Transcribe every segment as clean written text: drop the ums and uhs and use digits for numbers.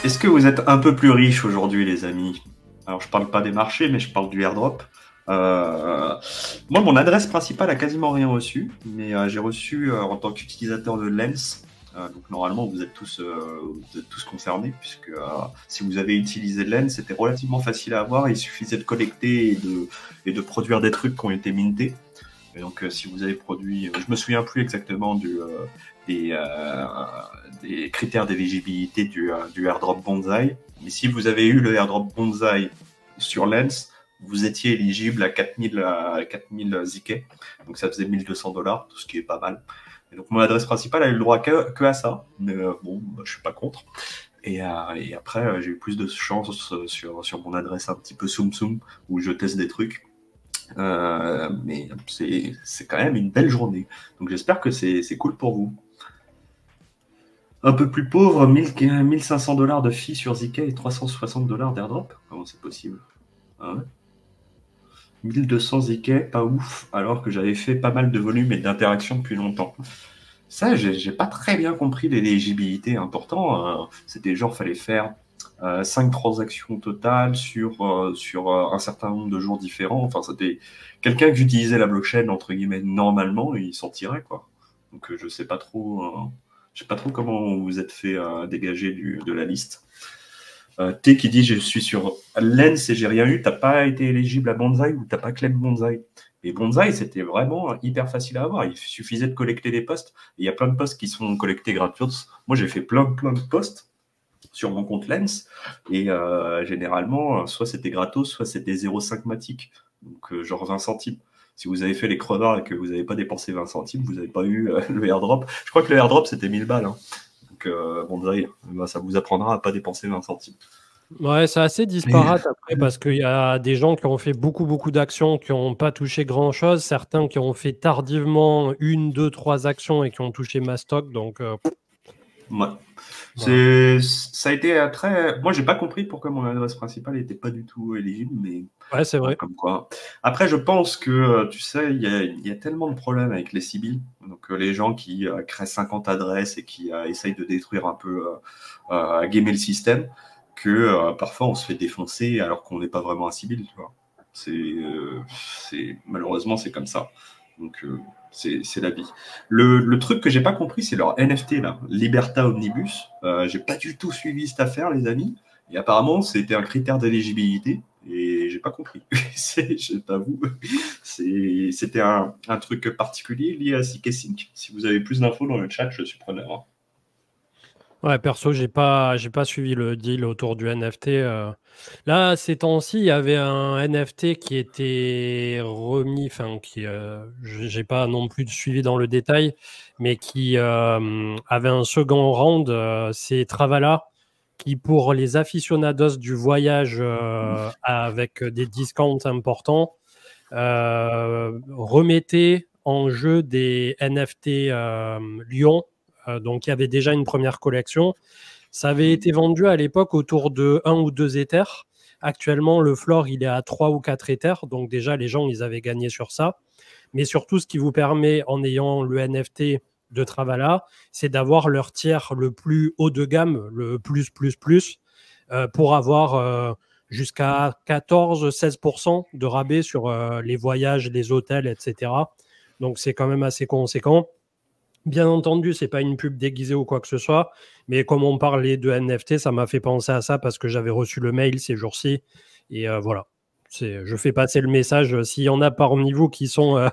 Est-ce que vous êtes un peu plus riche aujourd'hui, les amis? Alors, je parle pas des marchés, mais je parle du airdrop. Euh, Moi, mon adresse principale a quasiment rien reçu, mais j'ai reçu en tant qu'utilisateur de Lens. Donc, normalement, vous êtes tous concernés, puisque si vous avez utilisé Lens, c'était relativement facile à avoir. Il suffisait de collecter et de produire des trucs qui ont été mintés. Et donc, si vous avez produit, je me souviens plus exactement des, euh, des critères d'éligibilité du airdrop Bonzai, mais si vous avez eu le airdrop Bonzai sur Lens, vous étiez éligible à 4000 ZK, donc ça faisait 1200 $, tout ce qui est pas mal. Et donc mon adresse principale a eu le droit que à ça, mais bon, bah, je suis pas contre. Et après, j'ai eu plus de chance sur mon adresse un petit peu soum soum, où je teste des trucs. Mais c'est quand même une belle journée. Donc j'espère que c'est cool pour vous. Un peu plus pauvre, 1500 $ de fee sur ZK et 360 $ d'airdrop. Comment c'est possible? Ah ouais. 1200 ZK, pas ouf, alors que j'avais fait pas mal de volume et d'interaction depuis longtemps. Ça, j'ai pas très bien compris l'éligibilité important. C'était genre, fallait faire 5 transactions totales sur un certain nombre de jours différents. Enfin, c'était quelqu'un qui utilisait la blockchain, entre guillemets, normalement, et il s'en tirait, quoi. Donc, je sais pas trop comment vous êtes fait dégager de la liste. T qui dit je suis sur Lens et j'ai rien eu, t'as pas été éligible à Bonzai ou t'as pas claim Bonzai. Et Bonzai, c'était vraiment hyper facile à avoir. Il suffisait de collecter des posts. Il y a plein de posts qui sont collectés gratos. Moi, j'ai fait plein de posts sur mon compte Lens. Et généralement, soit c'était gratos, soit c'était 0,5 matic. Donc, genre 20 centimes. Si vous avez fait les crevards et que vous n'avez pas dépensé 20 centimes, vous n'avez pas eu le airdrop. Je crois que le airdrop, c'était 1000 balles. Hein. Donc, Bonzai, bah, ça vous apprendra à pas dépenser 20 centimes. Ouais, c'est assez disparate après parce qu'il y a des gens qui ont fait beaucoup d'actions qui n'ont pas touché grand-chose, certains qui ont fait tardivement une, deux, trois actions et qui ont touché ma stock. Donc, Ouais. voilà. Ça a été très. Moi, j'ai pas compris pourquoi mon adresse principale n'était pas du tout éligible, mais Ouais, c'est bon, vrai. comme quoi. Après, je pense que, tu sais, il y a tellement de problèmes avec les Sibyl. Donc, les gens qui créent 50 adresses et qui essayent de détruire un peu, gamer le système, que parfois on se fait défoncer alors qu'on n'est pas vraiment un Sibyl, tu vois. Malheureusement, c'est comme ça. Donc, c'est la vie. Le truc que j'ai pas compris, c'est leur NFT là, Liberta Omnibus. J'ai pas du tout suivi cette affaire, les amis. Et apparemment, c'était un critère d'éligibilité. Et j'ai pas compris. Je t'avoue. C'était un truc particulier lié à CK-Sync. Si vous avez plus d'infos dans le chat, je suis preneur. Hein. Ouais, perso, j'ai pas suivi le deal autour du NFT. Là, ces temps-ci, il y avait un NFT qui était remis, enfin, j'ai pas non plus suivi dans le détail, mais qui avait un second round. C'est Travala qui, pour les aficionados du voyage avec des discounts importants, remettait en jeu des NFT Lyon. Donc, il y avait déjà une première collection. Ça avait été vendu à l'époque autour de 1 ou 2 Ethers. Actuellement, le floor, il est à 3 ou 4 Ethers. Donc, déjà, les gens, ils avaient gagné sur ça. Mais surtout, ce qui vous permet, en ayant le NFT de Travala, c'est d'avoir leur tiers le plus haut de gamme, le plus, pour avoir jusqu'à 14-16% de rabais sur les voyages, les hôtels, etc. Donc, c'est quand même assez conséquent. Bien entendu, c'est pas une pub déguisée ou quoi que ce soit, mais comme on parlait de NFT, ça m'a fait penser à ça parce que j'avais reçu le mail ces jours-ci. Et voilà, je fais passer le message. S'il y en a parmi vous qui sont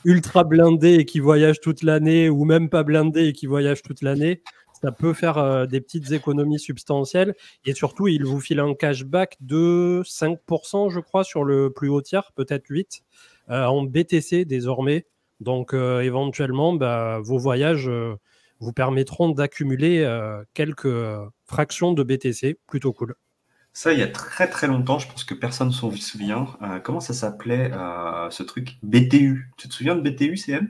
ultra blindés et qui voyagent toute l'année, ou même pas blindés et qui voyagent toute l'année, ça peut faire des petites économies substantielles. Et surtout, il vous file un cashback de 5%, je crois, sur le plus haut tiers, peut-être 8%, en BTC désormais. Donc, éventuellement, bah, vos voyages vous permettront d'accumuler quelques fractions de BTC. Plutôt cool. Ça, il y a très très longtemps, je pense que personne ne s'en souvient. Comment ça s'appelait ce truc? BTU. Tu te souviens de BTU, CM?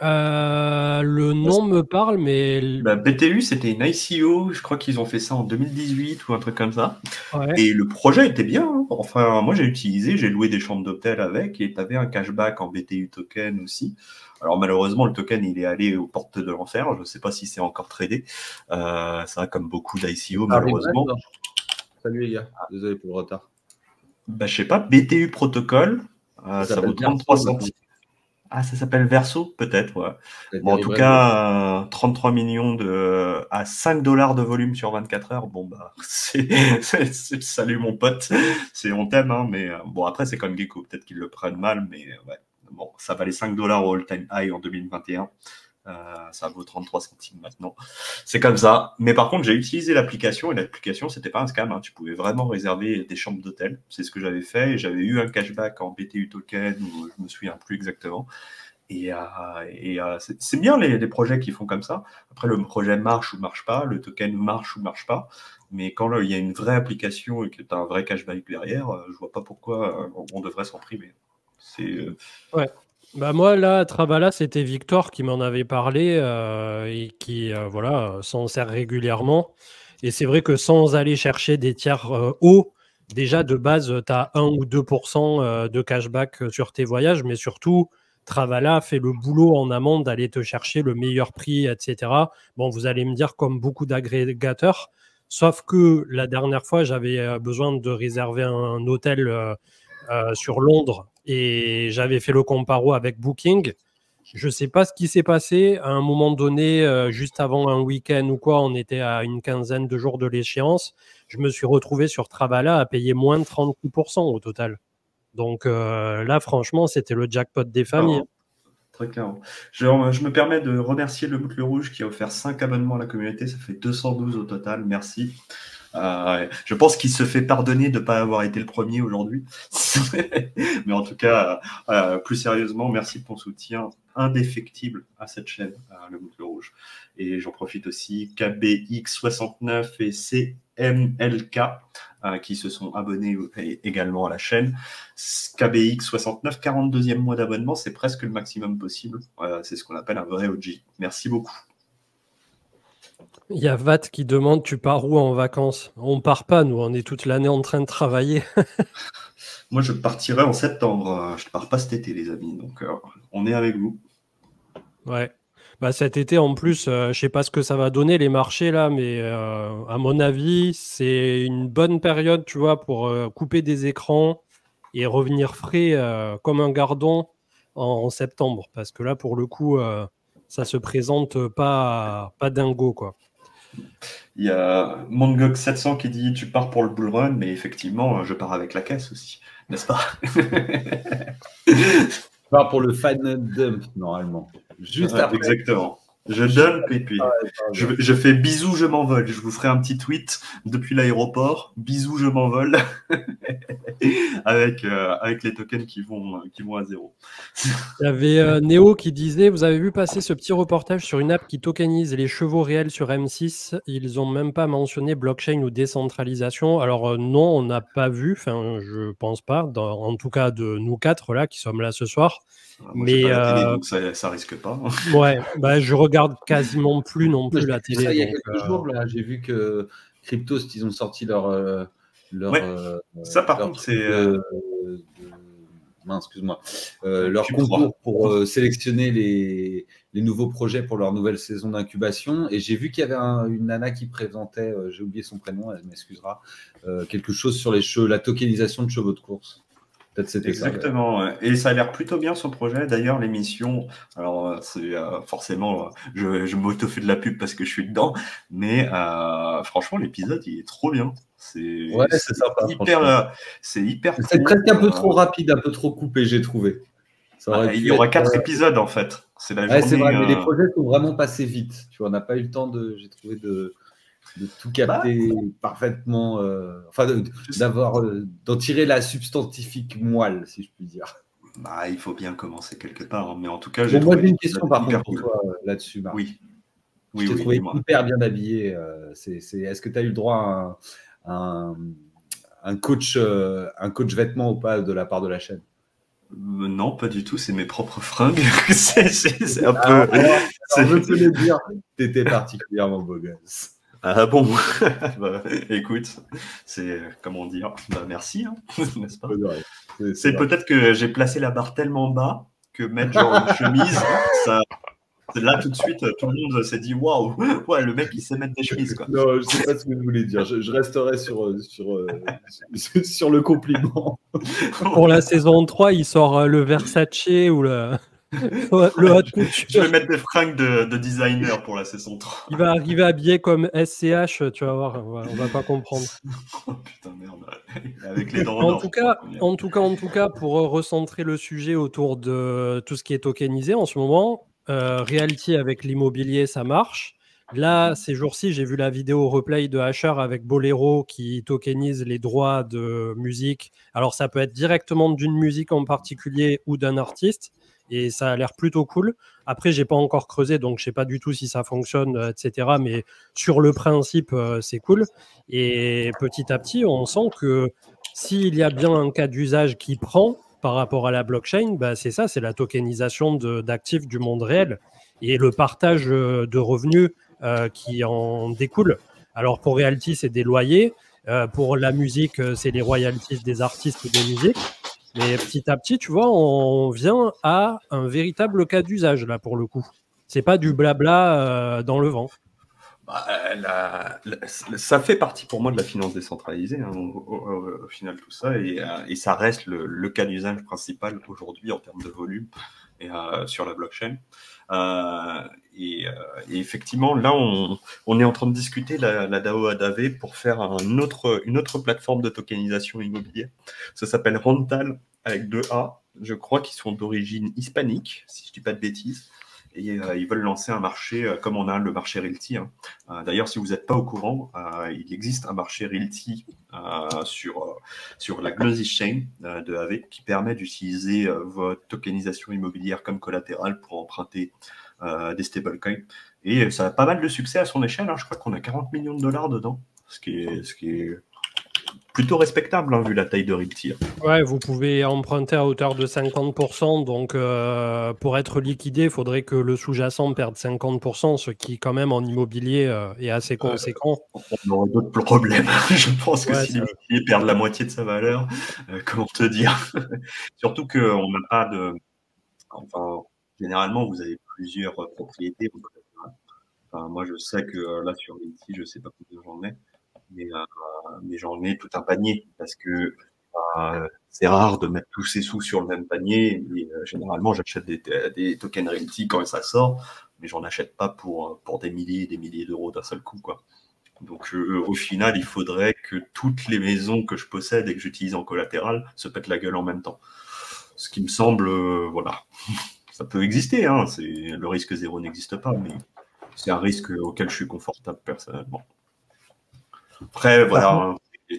Le nom me parle, mais Bah, BTU, c'était une ICO, je crois qu'ils ont fait ça en 2018 ou un truc comme ça. ouais. Et le projet était bien, hein. Enfin, moi j'ai utilisé, j'ai loué des chambres d'hôtel avec et tu avais un cashback en BTU token aussi. Alors malheureusement, le token, il est allé aux portes de l'enfer. Je ne sais pas si c'est encore tradé. Ça, comme beaucoup d'ICO, Ça arrive, ouais, malheureusement. non. Salut les gars, désolé pour le retard. Bah, je sais pas, BTU protocole, ça s'appelle vaut 33 Verso, centimes. Ah, ça s'appelle Verso, peut-être, ouais. Ça a été Bon, en tout rebrandé. cas, 33 millions à 5 dollars de volume sur 24 heures. Bon, bah, salut mon pote. On t'aime, hein, mais bon, après, c'est comme Gecko. Peut-être qu'ils le prennent mal, mais ouais. Bon, ça valait 5 dollars au all-time high en 2021. Ça vaut 33 centimes maintenant. C'est comme ça. Mais par contre, j'ai utilisé l'application et l'application, c'était pas un scam, hein. Tu pouvais vraiment réserver des chambres d'hôtel. C'est ce que j'avais fait et j'avais eu un cashback en BTU token ou je me souviens plus exactement. Et c'est bien les projets qui font comme ça. Après, le projet marche ou marche pas, le token marche ou marche pas. Mais quand il y a une vraie application et que tu as un vrai cashback derrière, je vois pas pourquoi on devrait s'en priver. Ouais. Bah moi, là, à Travala, c'était Victor qui m'en avait parlé et qui voilà, s'en sert régulièrement. Et c'est vrai que sans aller chercher des tiers hauts, déjà de base, tu as 1 ou 2% de cashback sur tes voyages, mais surtout, Travala fait le boulot en amont d'aller te chercher le meilleur prix, etc. Bon, vous allez me dire comme beaucoup d'agrégateurs, sauf que la dernière fois, j'avais besoin de réserver un hôtel sur Londres et j'avais fait le comparo avec Booking. Je ne sais pas ce qui s'est passé. À un moment donné, juste avant un week-end ou quoi, on était à une quinzaine de jours de l'échéance. Je me suis retrouvé sur Travala à payer moins de 36% au total. Donc là, franchement, c'était le jackpot des familles. Clairement, très clairement. Je me permets de remercier le Boucle Rouge qui a offert 5 abonnements à la communauté. Ça fait 212 au total. Merci. Je pense qu'il se fait pardonner de ne pas avoir été le premier aujourd'hui. Mais en tout cas, plus sérieusement, merci de ton soutien indéfectible à cette chaîne, le Boucle Rouge. Et j'en profite aussi, KBX69 et CMLK, qui se sont abonnés également à la chaîne. KBX69, 42e mois d'abonnement, c'est presque le maximum possible. C'est ce qu'on appelle un vrai OG. Merci beaucoup. Il y a Vat qui demande tu pars où en vacances? On part pas, nous, on est toute l'année en train de travailler. Moi, je partirai en septembre. Je ne pars pas cet été, les amis. Donc, on est avec vous. Ouais. Bah, cet été, en plus, je sais pas ce que ça va donner les marchés là, mais à mon avis, c'est une bonne période, tu vois, pour couper des écrans et revenir frais comme un gardon en septembre, parce que là, pour le coup, ça se présente pas dingo, quoi. Il y a Mongok700 qui dit tu pars pour le bull run, mais effectivement, je pars avec la caisse aussi, n'est-ce pas? Pas pour le fan dump, normalement. Juste après. Exactement. Je donne et puis je fais bisous, je m'envole. Je vous ferai un petit tweet depuis l'aéroport. Bisous, je m'envole. avec les tokens qui vont à zéro. Il y avait Néo qui disait vous avez vu passer ce petit reportage sur une app qui tokenise les chevaux réels sur M6. Ils n'ont même pas mentionné blockchain ou décentralisation. Alors non, on n'a pas vu. Enfin, je pense pas. En tout cas, de nous quatre là qui sommes là ce soir. Moi, j'ai pas la télé, donc ça risque pas. Ouais, bah, je regarde quasiment plus non plus la télé. Ça, il y a quelques jours, là, j'ai vu que Cryptos, ils ont sorti ça, par contre, c'est excuse-moi, leur concours pour sélectionner les nouveaux projets pour leur nouvelle saison d'incubation. Et j'ai vu qu'il y avait une nana qui présentait, j'ai oublié son prénom, elle m'excusera, quelque chose sur la tokenisation de chevaux de course. Peut-être c'était exactement, ça, et ça a l'air plutôt bien son projet. D'ailleurs, l'émission, alors c'est forcément, je m'auto-fais de la pub parce que je suis dedans, mais franchement, l'épisode il est trop bien. C'est sympa. C'est hyper. C'est presque un peu trop rapide, un peu trop coupé, j'ai trouvé. Il y aura 4 épisodes en fait. C'est la journée. C'est vrai, mais les projets sont vraiment passés vite. Tu vois, on n'a pas eu le temps j'ai trouvé de tout capter parfaitement, d'en tirer la substantifique moelle, si je puis dire. Il faut bien commencer quelque part, hein. Mais en tout cas, moi j'ai une question par contre pour toi là-dessus, Marc. Oui. Je t'ai trouvé hyper bien habillé. Est-ce que tu as eu le droit à un coach vêtements ou pas de la part de la chaîne? Non, pas du tout, c'est mes propres fringues. C'est un peu. Alors, je peux le dire, t'étais particulièrement beau gosse. Ah bon. Bah, écoute, c'est comment dire, bah, merci, hein, n'est-ce pas? C'est peut-être que j'ai placé la barre tellement bas que mettre genre une chemise, ça. Là, tout de suite, tout le monde s'est dit waouh, ouais, le mec il sait mettre des chemises, quoi. Non, je sais pas ce que vous voulez dire. Je resterai sur le compliment. Pour la saison 3, il sort le Versace ou le haute couture. Je vais mettre des fringues de designer pour la saison 3. Il va arriver habillé comme SCH, tu vas voir, on va pas comprendre. Oh putain, merde. Avec les dents en tout cas, pour recentrer le sujet autour de tout ce qui est tokenisé en ce moment, Realty avec l'immobilier, ça marche. Là, ces jours-ci, j'ai vu la vidéo replay de Asher avec Bolero qui tokenise les droits de musique. Alors, ça peut être directement d'une musique en particulier ou d'un artiste. Et ça a l'air plutôt cool. Après, j'ai pas encore creusé, donc je sais pas du tout si ça fonctionne, etc. Mais sur le principe, c'est cool. Et petit à petit, on sent que s'il y a bien un cas d'usage qui prend par rapport à la blockchain, bah c'est ça, c'est la tokenisation d'actifs du monde réel et le partage de revenus qui en découle. Alors pour Realty, c'est des loyers. Pour la musique, c'est les royalties des artistes des musiques. Mais petit à petit, tu vois, on vient à un véritable cas d'usage, là, pour le coup. C'est pas du blabla dans le vent. Bah, ça fait partie pour moi de la finance décentralisée, hein, au final, tout ça. Et ça reste le cas d'usage principal aujourd'hui en termes de volume et, sur la blockchain. Et effectivement, là, on est en train de discuter la DAO Aave pour faire une autre plateforme de tokenisation immobilière. Ça s'appelle Rental avec 2 A. Je crois qu'ils sont d'origine hispanique, si je dis pas de bêtises. Et ils veulent lancer un marché comme on a le marché Realty. Hein. D'ailleurs, si vous n'êtes pas au courant, il existe un marché Realty sur la Gnosis Chain de Aave qui permet d'utiliser votre tokenisation immobilière comme collatéral pour emprunter des stablecoins. Et ça a pas mal de succès à son échelle. Hein. Je crois qu'on a 40 millions de dollars dedans, ce qui est plutôt respectable, hein, vu la taille de Realty. Ouais, vous pouvez emprunter à hauteur de 50%. Donc, pour être liquidé, il faudrait que le sous-jacent perde 50%, ce qui, quand même, en immobilier, est assez conséquent. On aurait d'autres problèmes. Je pense que si l'immobilier perd la moitié de sa valeur, comment te dire? Surtout qu'on n'a pas de... Enfin, généralement, vous avez plusieurs propriétés. Enfin, moi, je sais que là, sur Realty, je sais pas combien j'en ai. Mais j'en ai tout un panier parce que c'est rare de mettre tous ses sous sur le même panier. Et, généralement, j'achète des tokens Realty quand ça sort, mais j'en achète pas pour des milliers et des milliers d'euros d'un seul coup, quoi. Donc, au final, il faudrait que toutes les maisons que je possède et que j'utilise en collatéral se pètent la gueule en même temps. Ce qui me semble, voilà, ça peut exister. Hein, le risque zéro n'existe pas, mais c'est un risque auquel je suis confortable personnellement. Après, voilà,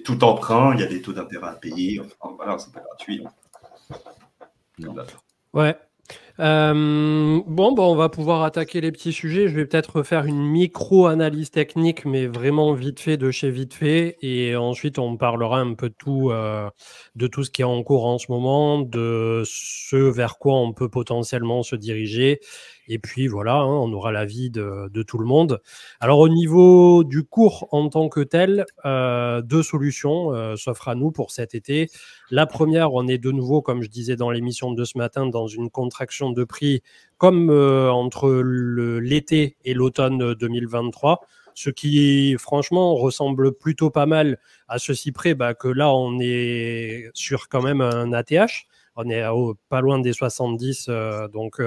tout emprunt, il y a des taux d'intérêt à payer. Enfin, voilà, c'est pas gratuit. Ouais. Bon, on va pouvoir attaquer les petits sujets. Je vais peut-être faire une micro-analyse technique, mais vraiment vite fait de chez vite fait. Et ensuite, on parlera un peu de tout ce qui est en cours en ce moment, de ce vers quoi on peut potentiellement se diriger. Et puis voilà, hein, on aura l'avis de tout le monde. Alors au niveau du cours en tant que tel, 2 solutions s'offrent à nous pour cet été. La première, on est de nouveau, comme je disais dans l'émission de ce matin, dans une contraction de prix comme entre l'été et l'automne 2023. Ce qui, franchement, ressemble plutôt pas mal à ceci près que là, on est sur quand même un ATH. On est pas loin des 70, donc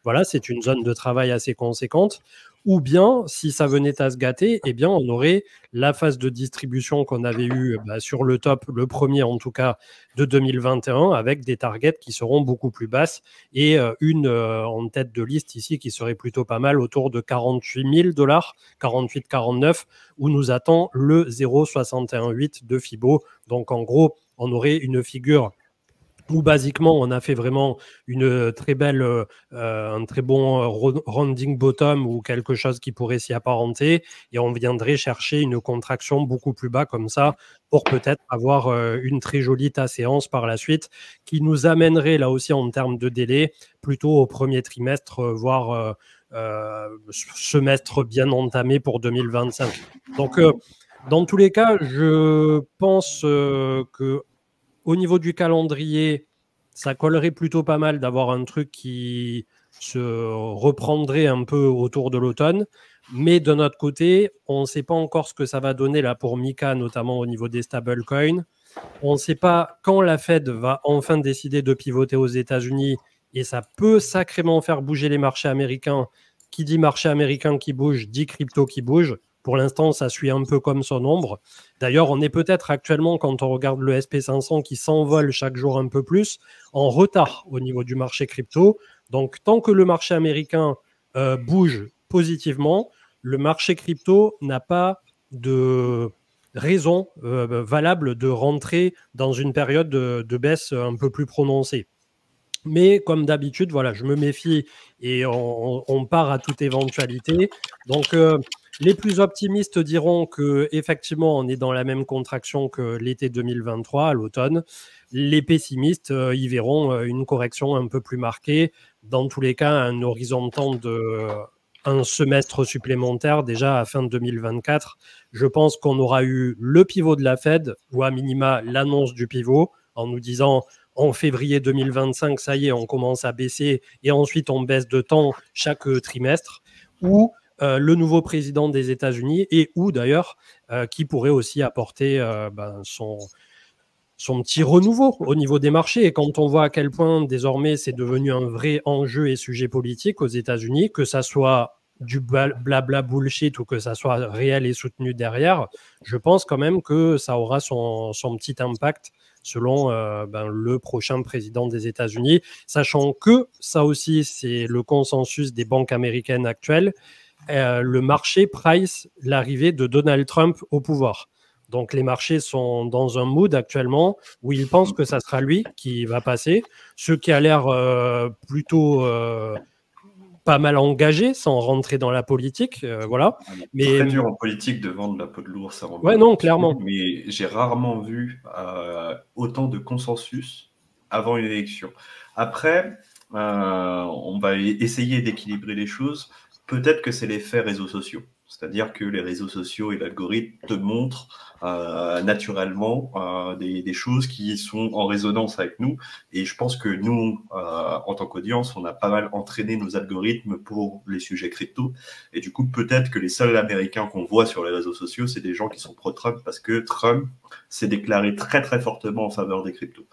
voilà, c'est une zone de travail assez conséquente. Ou bien, si ça venait à se gâter, eh bien, on aurait la phase de distribution qu'on avait eue sur le top, le premier en tout cas, de 2021, avec des targets qui seront beaucoup plus basses et une en tête de liste ici qui serait plutôt pas mal autour de 48 000 $, 48-49, où nous attend le 0,618 de Fibo. Donc, en gros, on aurait une figure où basiquement on a fait vraiment une très belle, un très bon rounding bottom ou quelque chose qui pourrait s'y apparenter, et on viendrait chercher une contraction beaucoup plus bas comme ça pour peut-être avoir une très jolie séance par la suite qui nous amènerait là aussi en termes de délai plutôt au premier trimestre, voire semestre bien entamé pour 2025. Donc dans tous les cas, je pense que au niveau du calendrier, ça collerait plutôt pas mal d'avoir un truc qui se reprendrait un peu autour de l'automne. Mais de notre côté, on ne sait pas encore ce que ça va donner là pour Mika, notamment au niveau des stablecoins. On ne sait pas quand la Fed va enfin décider de pivoter aux États-Unis, et ça peut sacrément faire bouger les marchés américains. Qui dit marché américain qui bouge, dit crypto qui bouge. Pour l'instant, ça suit un peu comme son ombre. D'ailleurs, on est peut-être actuellement, quand on regarde le SP500 qui s'envole chaque jour un peu plus, en retard au niveau du marché crypto. Donc, tant que le marché américain bouge positivement, le marché crypto n'a pas de raison valable de rentrer dans une période de baisse un peu plus prononcée. Mais comme d'habitude, voilà, je me méfie et on part à toute éventualité. Donc, les plus optimistes diront qu'effectivement, on est dans la même contraction que l'été 2023, à l'automne. Les pessimistes y verront une correction un peu plus marquée. Dans tous les cas, un horizon de temps un semestre supplémentaire déjà à fin 2024. Je pense qu'on aura eu le pivot de la Fed, ou à minima l'annonce du pivot, en nous disant en février 2025, ça y est, on commence à baisser, et ensuite on baisse de temps chaque trimestre, ou le nouveau président des États-Unis, et ou d'ailleurs qui pourrait aussi apporter son petit renouveau au niveau des marchés. Et quand on voit à quel point désormais c'est devenu un vrai enjeu et sujet politique aux États-Unis, que ça soit du blabla bullshit ou que ça soit réel et soutenu derrière, je pense quand même que ça aura son petit impact selon le prochain président des États-Unis, sachant que ça aussi c'est le consensus des banques américaines actuelles, le marché price l'arrivée de Donald Trump au pouvoir. Donc les marchés sont dans un mood actuellement où ils pensent que ça sera lui qui va passer, ce qui a l'air plutôt pas mal engagé sans rentrer dans la politique, voilà. Mais très dur en politique de vendre la peau de l'ours. Ouais, non, clairement. Mais j'ai rarement vu autant de consensus avant une élection. Après, on va essayer d'équilibrer les choses. Peut-être que c'est l'effet réseaux sociaux. C'est-à-dire que les réseaux sociaux et l'algorithme te montrent naturellement des choses qui sont en résonance avec nous. Et je pense que nous, en tant qu'audience, on a pas mal entraîné nos algorithmes pour les sujets crypto. Et du coup, peut-être que les seuls Américains qu'on voit sur les réseaux sociaux, c'est des gens qui sont pro-Trump parce que Trump s'est déclaré très, très fortement en faveur des cryptos.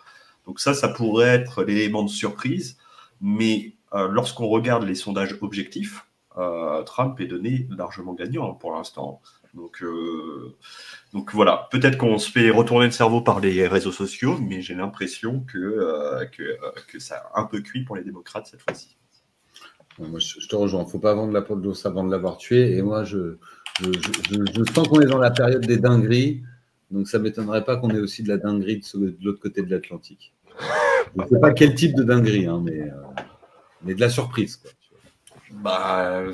Donc ça pourrait être l'élément de surprise. Mais lorsqu'on regarde les sondages objectifs, Trump est donné largement gagnant pour l'instant. Donc voilà, peut-être qu'on se fait retourner le cerveau par les réseaux sociaux, mais j'ai l'impression que ça a un peu cuit pour les démocrates cette fois-ci. Moi, je te rejoins. Il ne faut pas vendre la peau de l'ours avant de l'avoir tué. Et moi, je sens qu'on est dans la période des dingueries. Donc ça ne m'étonnerait pas qu'on ait aussi de la dinguerie de l'autre côté de l'Atlantique. Je ne sais pas quel type de dinguerie, hein, mais de la surprise, quoi. Va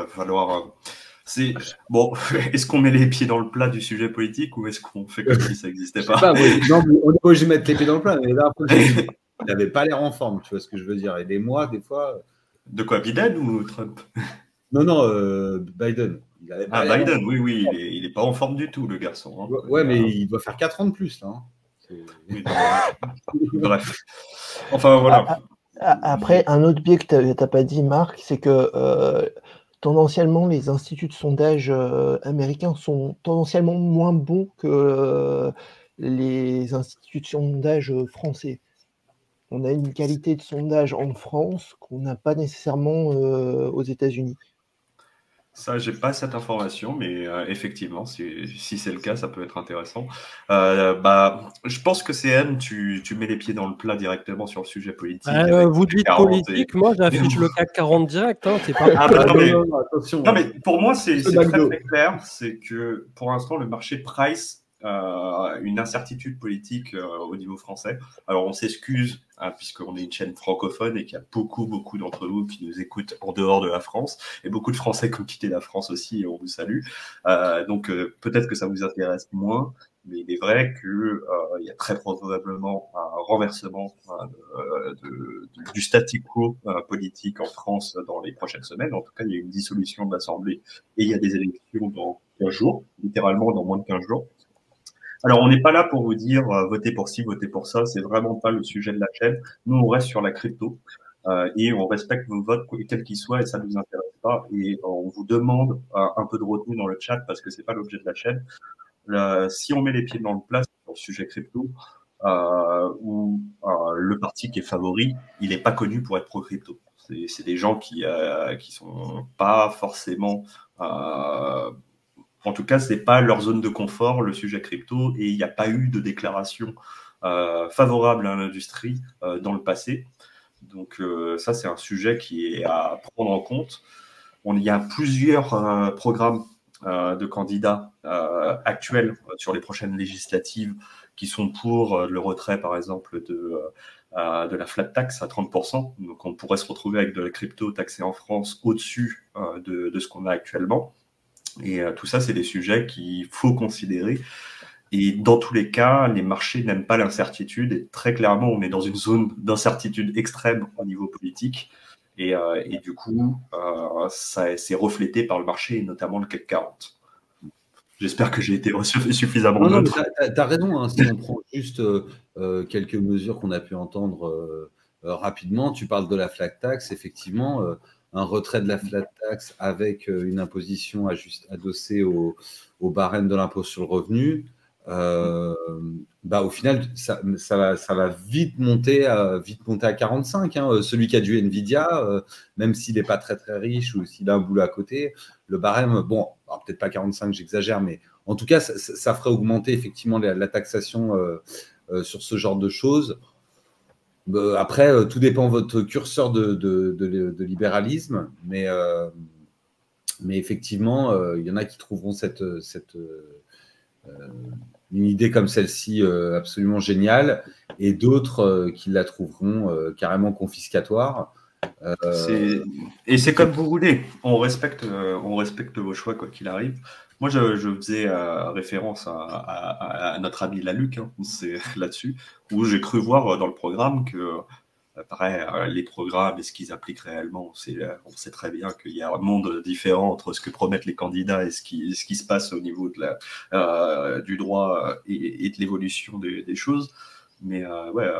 falloir. Bon, est-ce qu'on met les pieds dans le plat du sujet politique ou est-ce qu'on fait comme si ça n'existait pas, non, on est obligé de mettre les pieds dans le plat, mais là, il n'avait pas l'air en forme, tu vois ce que je veux dire. Et des mois, des fois. De quoi, Biden ou Trump? Non, Biden. Biden, oui, il n'est pas en forme du tout, le garçon. Hein. Ouais, mais il doit faire 4 ans de plus, là. Bref. Enfin, voilà. Après, un autre biais que tu n'as pas dit, Marc, c'est que tendanciellement, les instituts de sondage américains sont tendanciellement moins bons que les instituts de sondage français. On a une qualité de sondage en France qu'on n'a pas nécessairement aux États-Unis. Ça, j'ai pas cette information, mais effectivement, si c'est le cas, ça peut être intéressant. Je pense que CN, tu mets les pieds dans le plat directement sur le sujet politique. Vous dites politique, moi j'affiche le CAC 40 direct. Hein, c'est pas... attention. Non, mais pour moi, c'est très, très clair. C'est que pour l'instant, le marché price une incertitude politique au niveau français. Alors on s'excuse puisqu'on est une chaîne francophone et qu'il y a beaucoup d'entre vous qui nous écoutent en dehors de la France et beaucoup de Français qui ont quitté la France aussi et on vous salue. Donc peut-être que ça vous intéresse moins, mais il est vrai qu'il y a très probablement un renversement du statu quo politique en France dans les prochaines semaines. En tout cas, il y a une dissolution de l'Assemblée et il y a des élections dans 15 jours, littéralement dans moins de 15 jours. Alors, on n'est pas là pour vous dire votez pour ci, votez pour ça. C'est vraiment pas le sujet de la chaîne. Nous, on reste sur la crypto et on respecte vos votes, quels qu'ils soient, et ça ne nous intéresse pas. Et on vous demande un peu de retenue dans le chat parce que c'est pas l'objet de la chaîne. Si on met les pieds dans le plat sur le sujet crypto, où le parti qui est favori, il n'est pas connu pour être pro-crypto. C'est des gens qui sont pas forcément en tout cas, ce n'est pas leur zone de confort, le sujet crypto, et il n'y a pas eu de déclaration favorable à l'industrie dans le passé. Donc ça, c'est un sujet qui est à prendre en compte. Il y a plusieurs programmes de candidats actuels sur les prochaines législatives qui sont pour le retrait, par exemple, de la flat tax à 30%. Donc on pourrait se retrouver avec de la crypto taxée en France au-dessus de ce qu'on a actuellement. Et tout ça, c'est des sujets qu'il faut considérer. Et dans tous les cas, les marchés n'aiment pas l'incertitude. Et très clairement, on est dans une zone d'incertitude extrême au niveau politique. Et du coup, ça s'est reflété par le marché, et notamment le CAC 40. J'espère que j'ai été suffisamment neutre. Tu as raison. Hein, si on prend juste quelques mesures qu'on a pu entendre rapidement, tu parles de la flat tax, effectivement. Un retrait de la flat tax avec une imposition adossée au barème de l'impôt sur le revenu, au final, ça va vite monter à 45. Hein. Celui qui a du Nvidia, même s'il n'est pas très très riche ou s'il a un boulot à côté, le barème, bon, peut-être pas 45, j'exagère, mais en tout cas, ça ferait augmenter effectivement la taxation sur ce genre de choses. Après, tout dépend de votre curseur de libéralisme, mais effectivement, il y en a qui trouveront une idée comme celle-ci absolument géniale, et d'autres qui la trouveront carrément confiscatoire. Et c'est comme vous voulez. On respecte vos choix quoi qu'il arrive. Moi, je faisais référence à notre ami Laluc, hein, c'est là-dessus, où j'ai cru voir dans le programme que, pareil, les programmes et ce qu'ils appliquent réellement, on sait très bien qu'il y a un monde différent entre ce que promettent les candidats et ce qui se passe au niveau du droit et de l'évolution des choses. Mais ouais,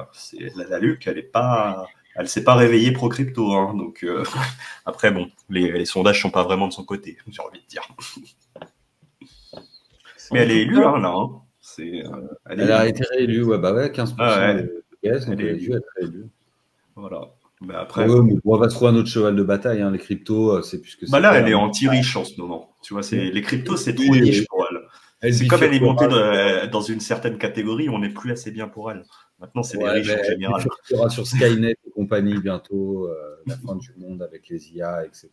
Laluc, elle s'est pas réveillée pro-crypto. Hein, donc après, bon, les sondages sont pas vraiment de son côté, j'ai envie de dire. Mais elle est élue, hein, là. Hein. Elle a été réélue, ouais, 15%. Yes, donc elle a dû être réélue. Voilà. Mais après, on va trouver un autre cheval de bataille. Hein. Les cryptos, c'est plus que ça. Là, elle est anti-riche en ce moment. Tu vois, les cryptos, c'est trop niche pour elle. C'est comme elle est montée dans une certaine catégorie, on n'est plus assez bien pour elle. Maintenant, c'est les riches en général. Il y aura sur Skynet et compagnie bientôt, la fin du monde avec les IA, etc.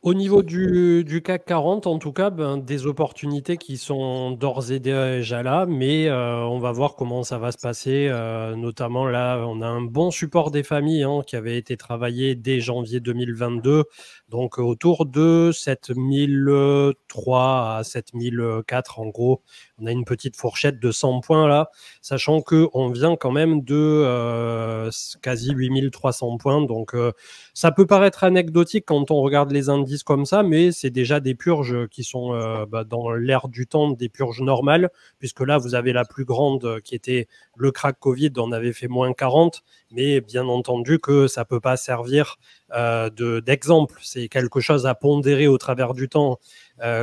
Au niveau du CAC 40, en tout cas, des opportunités qui sont d'ores et déjà là, mais on va voir comment ça va se passer. Notamment là, on a un bon support des familles qui avait été travaillé dès janvier 2022, donc autour de 7003 à 7004 en gros. On a une petite fourchette de 100 points là, sachant qu'on vient quand même de quasi 8300 points. Donc ça peut paraître anecdotique quand on regarde les indices comme ça, mais c'est déjà des purges qui sont dans l'air du temps, des purges normales, puisque là, vous avez la plus grande qui était le crack Covid, on avait fait moins 40, mais bien entendu que ça ne peut pas servir d'exemple. C'est quelque chose à pondérer au travers du temps,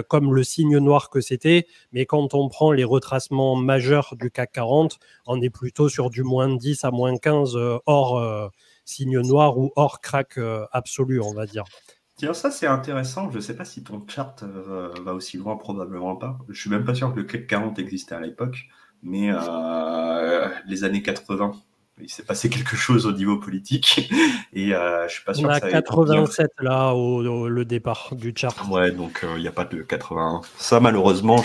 comme le signe noir que c'était, mais quand on prend les retracements majeurs du CAC 40, on est plutôt sur du moins 10 à moins 15 hors signe noir ou hors crack absolu, on va dire. Tiens, ça c'est intéressant. Je ne sais pas si ton chart va aussi loin, probablement pas. Je ne suis même pas sûr que le CAC 40 existait à l'époque, mais les années 80, il s'est passé quelque chose au niveau politique et je suis pas sûr On que a ça ait 87 là le départ du chart. Ouais, donc il n'y a pas de 81. Ça, malheureusement,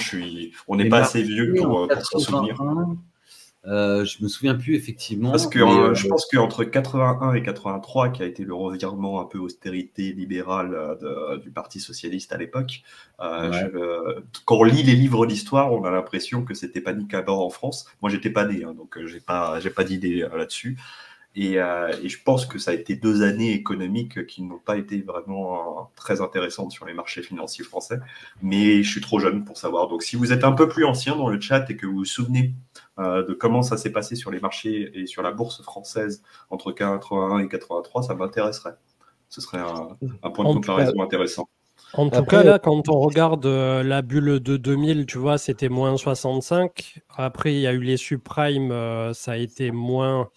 on n'est pas assez vieux pour s'en souvenir. Je me souviens plus effectivement. Parce que je pense qu'entre 81 et 83, qui a été le revirement un peu austérité libérale du Parti socialiste à l'époque, quand on lit les livres d'histoire, on a l'impression que c'était panique à bord en France. Moi, j'étais pas né, hein, donc j'ai pas d'idée là-dessus. Et je pense que ça a été 2 années économiques qui n'ont pas été vraiment très intéressantes sur les marchés financiers français. Mais je suis trop jeune pour savoir. Donc, si vous êtes un peu plus ancien dans le chat et que vous vous souvenez de comment ça s'est passé sur les marchés et sur la bourse française entre 81 et 83, ça m'intéresserait. Ce serait un point de comparaison intéressant. En tout cas, là, quand on regarde la bulle de 2000, tu vois, c'était moins 65. Après, il y a eu les subprimes, ça a été moins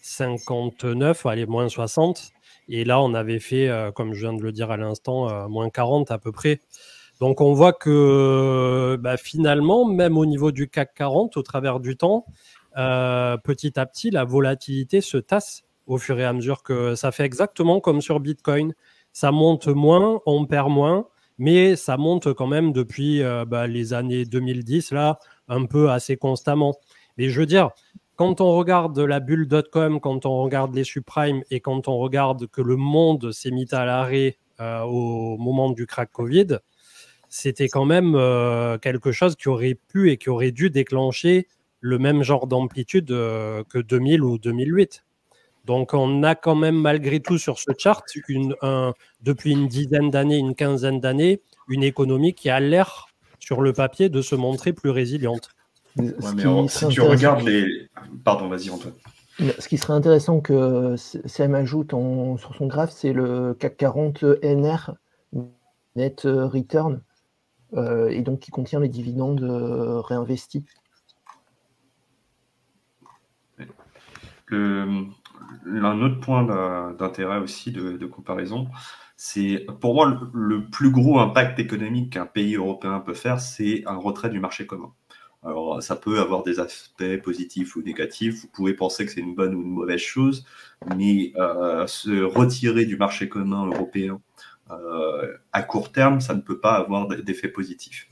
59, allez, moins 60. Et là, on avait fait, comme je viens de le dire à l'instant, moins 40 à peu près. Donc, on voit que finalement, même au niveau du CAC 40, au travers du temps, petit à petit, la volatilité se tasse au fur et à mesure que ça fait exactement comme sur Bitcoin. Ça monte moins, on perd moins, mais ça monte quand même depuis les années 2010, là, un peu assez constamment. Mais je veux dire, quand on regarde la bulle.com, quand on regarde les subprimes et quand on regarde que le monde s'est mis à l'arrêt au moment du crack Covid, c'était quand même quelque chose qui aurait pu et qui aurait dû déclencher le même genre d'amplitude que 2000 ou 2008. Donc, on a quand même malgré tout sur ce chart, depuis une dizaine d'années, une quinzaine d'années, une économie qui a l'air, sur le papier, de se montrer plus résiliente. Ouais, mais alors, si tu regardes les... Pardon, vas-y Antoine. Ce qui serait intéressant que Sam ajoute sur son graphe, c'est le CAC 40 NR, Net Return, et donc qui contient les dividendes réinvestis. Un autre point d'intérêt aussi de comparaison, c'est pour moi le plus gros impact économique qu'un pays européen peut faire, c'est un retrait du marché commun. Alors, ça peut avoir des aspects positifs ou négatifs. Vous pouvez penser que c'est une bonne ou une mauvaise chose, mais se retirer du marché commun européen à court terme, ça ne peut pas avoir d'effet positif.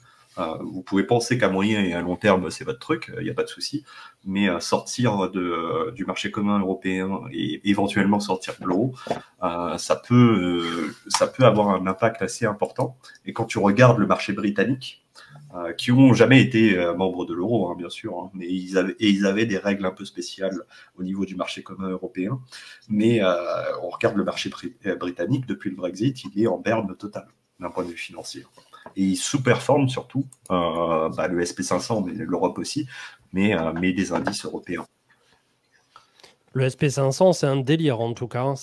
Vous pouvez penser qu'à moyen et à long terme, c'est votre truc, il n'y a pas de souci, mais sortir du marché commun européen et éventuellement sortir de l'euro, ça peut avoir un impact assez important. Et quand tu regardes le marché britannique, qui n'ont jamais été membres de l'euro, hein, bien sûr, hein, mais ils avaient des règles un peu spéciales au niveau du marché commun européen. Mais on regarde le marché britannique, depuis le Brexit, il est en berne totale d'un point de vue financier. Et il sous-performe surtout le SP500, mais l'Europe aussi, mais des indices européens. Le SP500, c'est un délire en tout cas.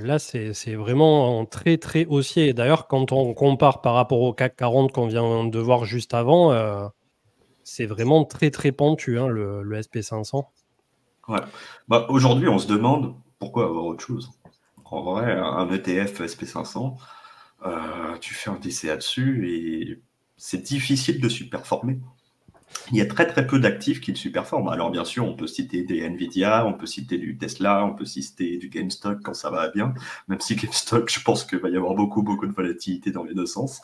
Là, c'est vraiment très, très haussier. D'ailleurs, quand on compare par rapport au CAC 40 qu'on vient de voir juste avant, c'est vraiment très, très pentu, hein, le SP500. Ouais. Aujourd'hui, on se demande pourquoi avoir autre chose. En vrai, un ETF SP500, tu fais un DCA dessus et c'est difficile de surperformer. Il y a très très peu d'actifs qui le surperforment. Alors bien sûr, on peut citer des Nvidia, on peut citer du Tesla, on peut citer du GameStop quand ça va bien, même si GameStop, je pense qu'il va y avoir beaucoup de volatilité dans les deux sens.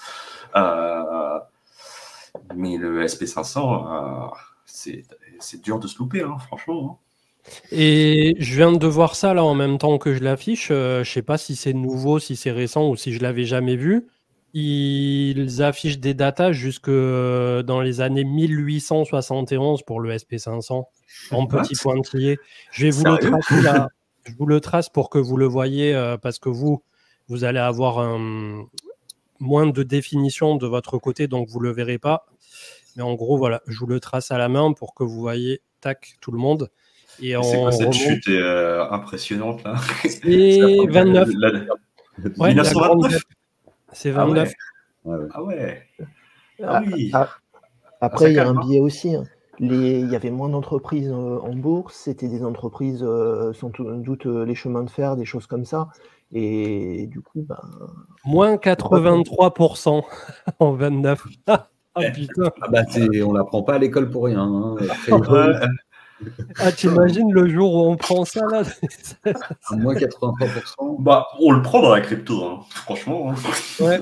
Mais le SP500, c'est dur de se louper, hein, franchement. Hein. Et je viens de voir ça là en même temps que je l'affiche. Je ne sais pas si c'est nouveau, si c'est récent ou si je ne l'avais jamais vu. Ils affichent des datas jusque dans les années 1871 pour le SP500 en petit pointillé. Je vais vous le tracer là. Je vous le trace pour que vous le voyez parce que vous allez avoir moins de définition de votre côté, donc vous ne le verrez pas. Mais en gros, voilà, je vous le trace à la main pour que vous voyez, tac, tout le monde. Et c'est quoi cette chute impressionnante là? C'est 29. Ouais, 1929. C'est 29. Ah ouais. Ah oui. Après, il y a un biais aussi. Hein. Il y avait moins d'entreprises en bourse. C'était des entreprises, sans doute, les chemins de fer, des choses comme ça. Et du coup, moins 83% en 29. Ah putain. On l'apprend pas à l'école pour rien. Hein. Ah, t'imagines le jour où on prend ça là? À moins 83%. Bah, on le prend dans la crypto, hein. Franchement. Hein. Ouais,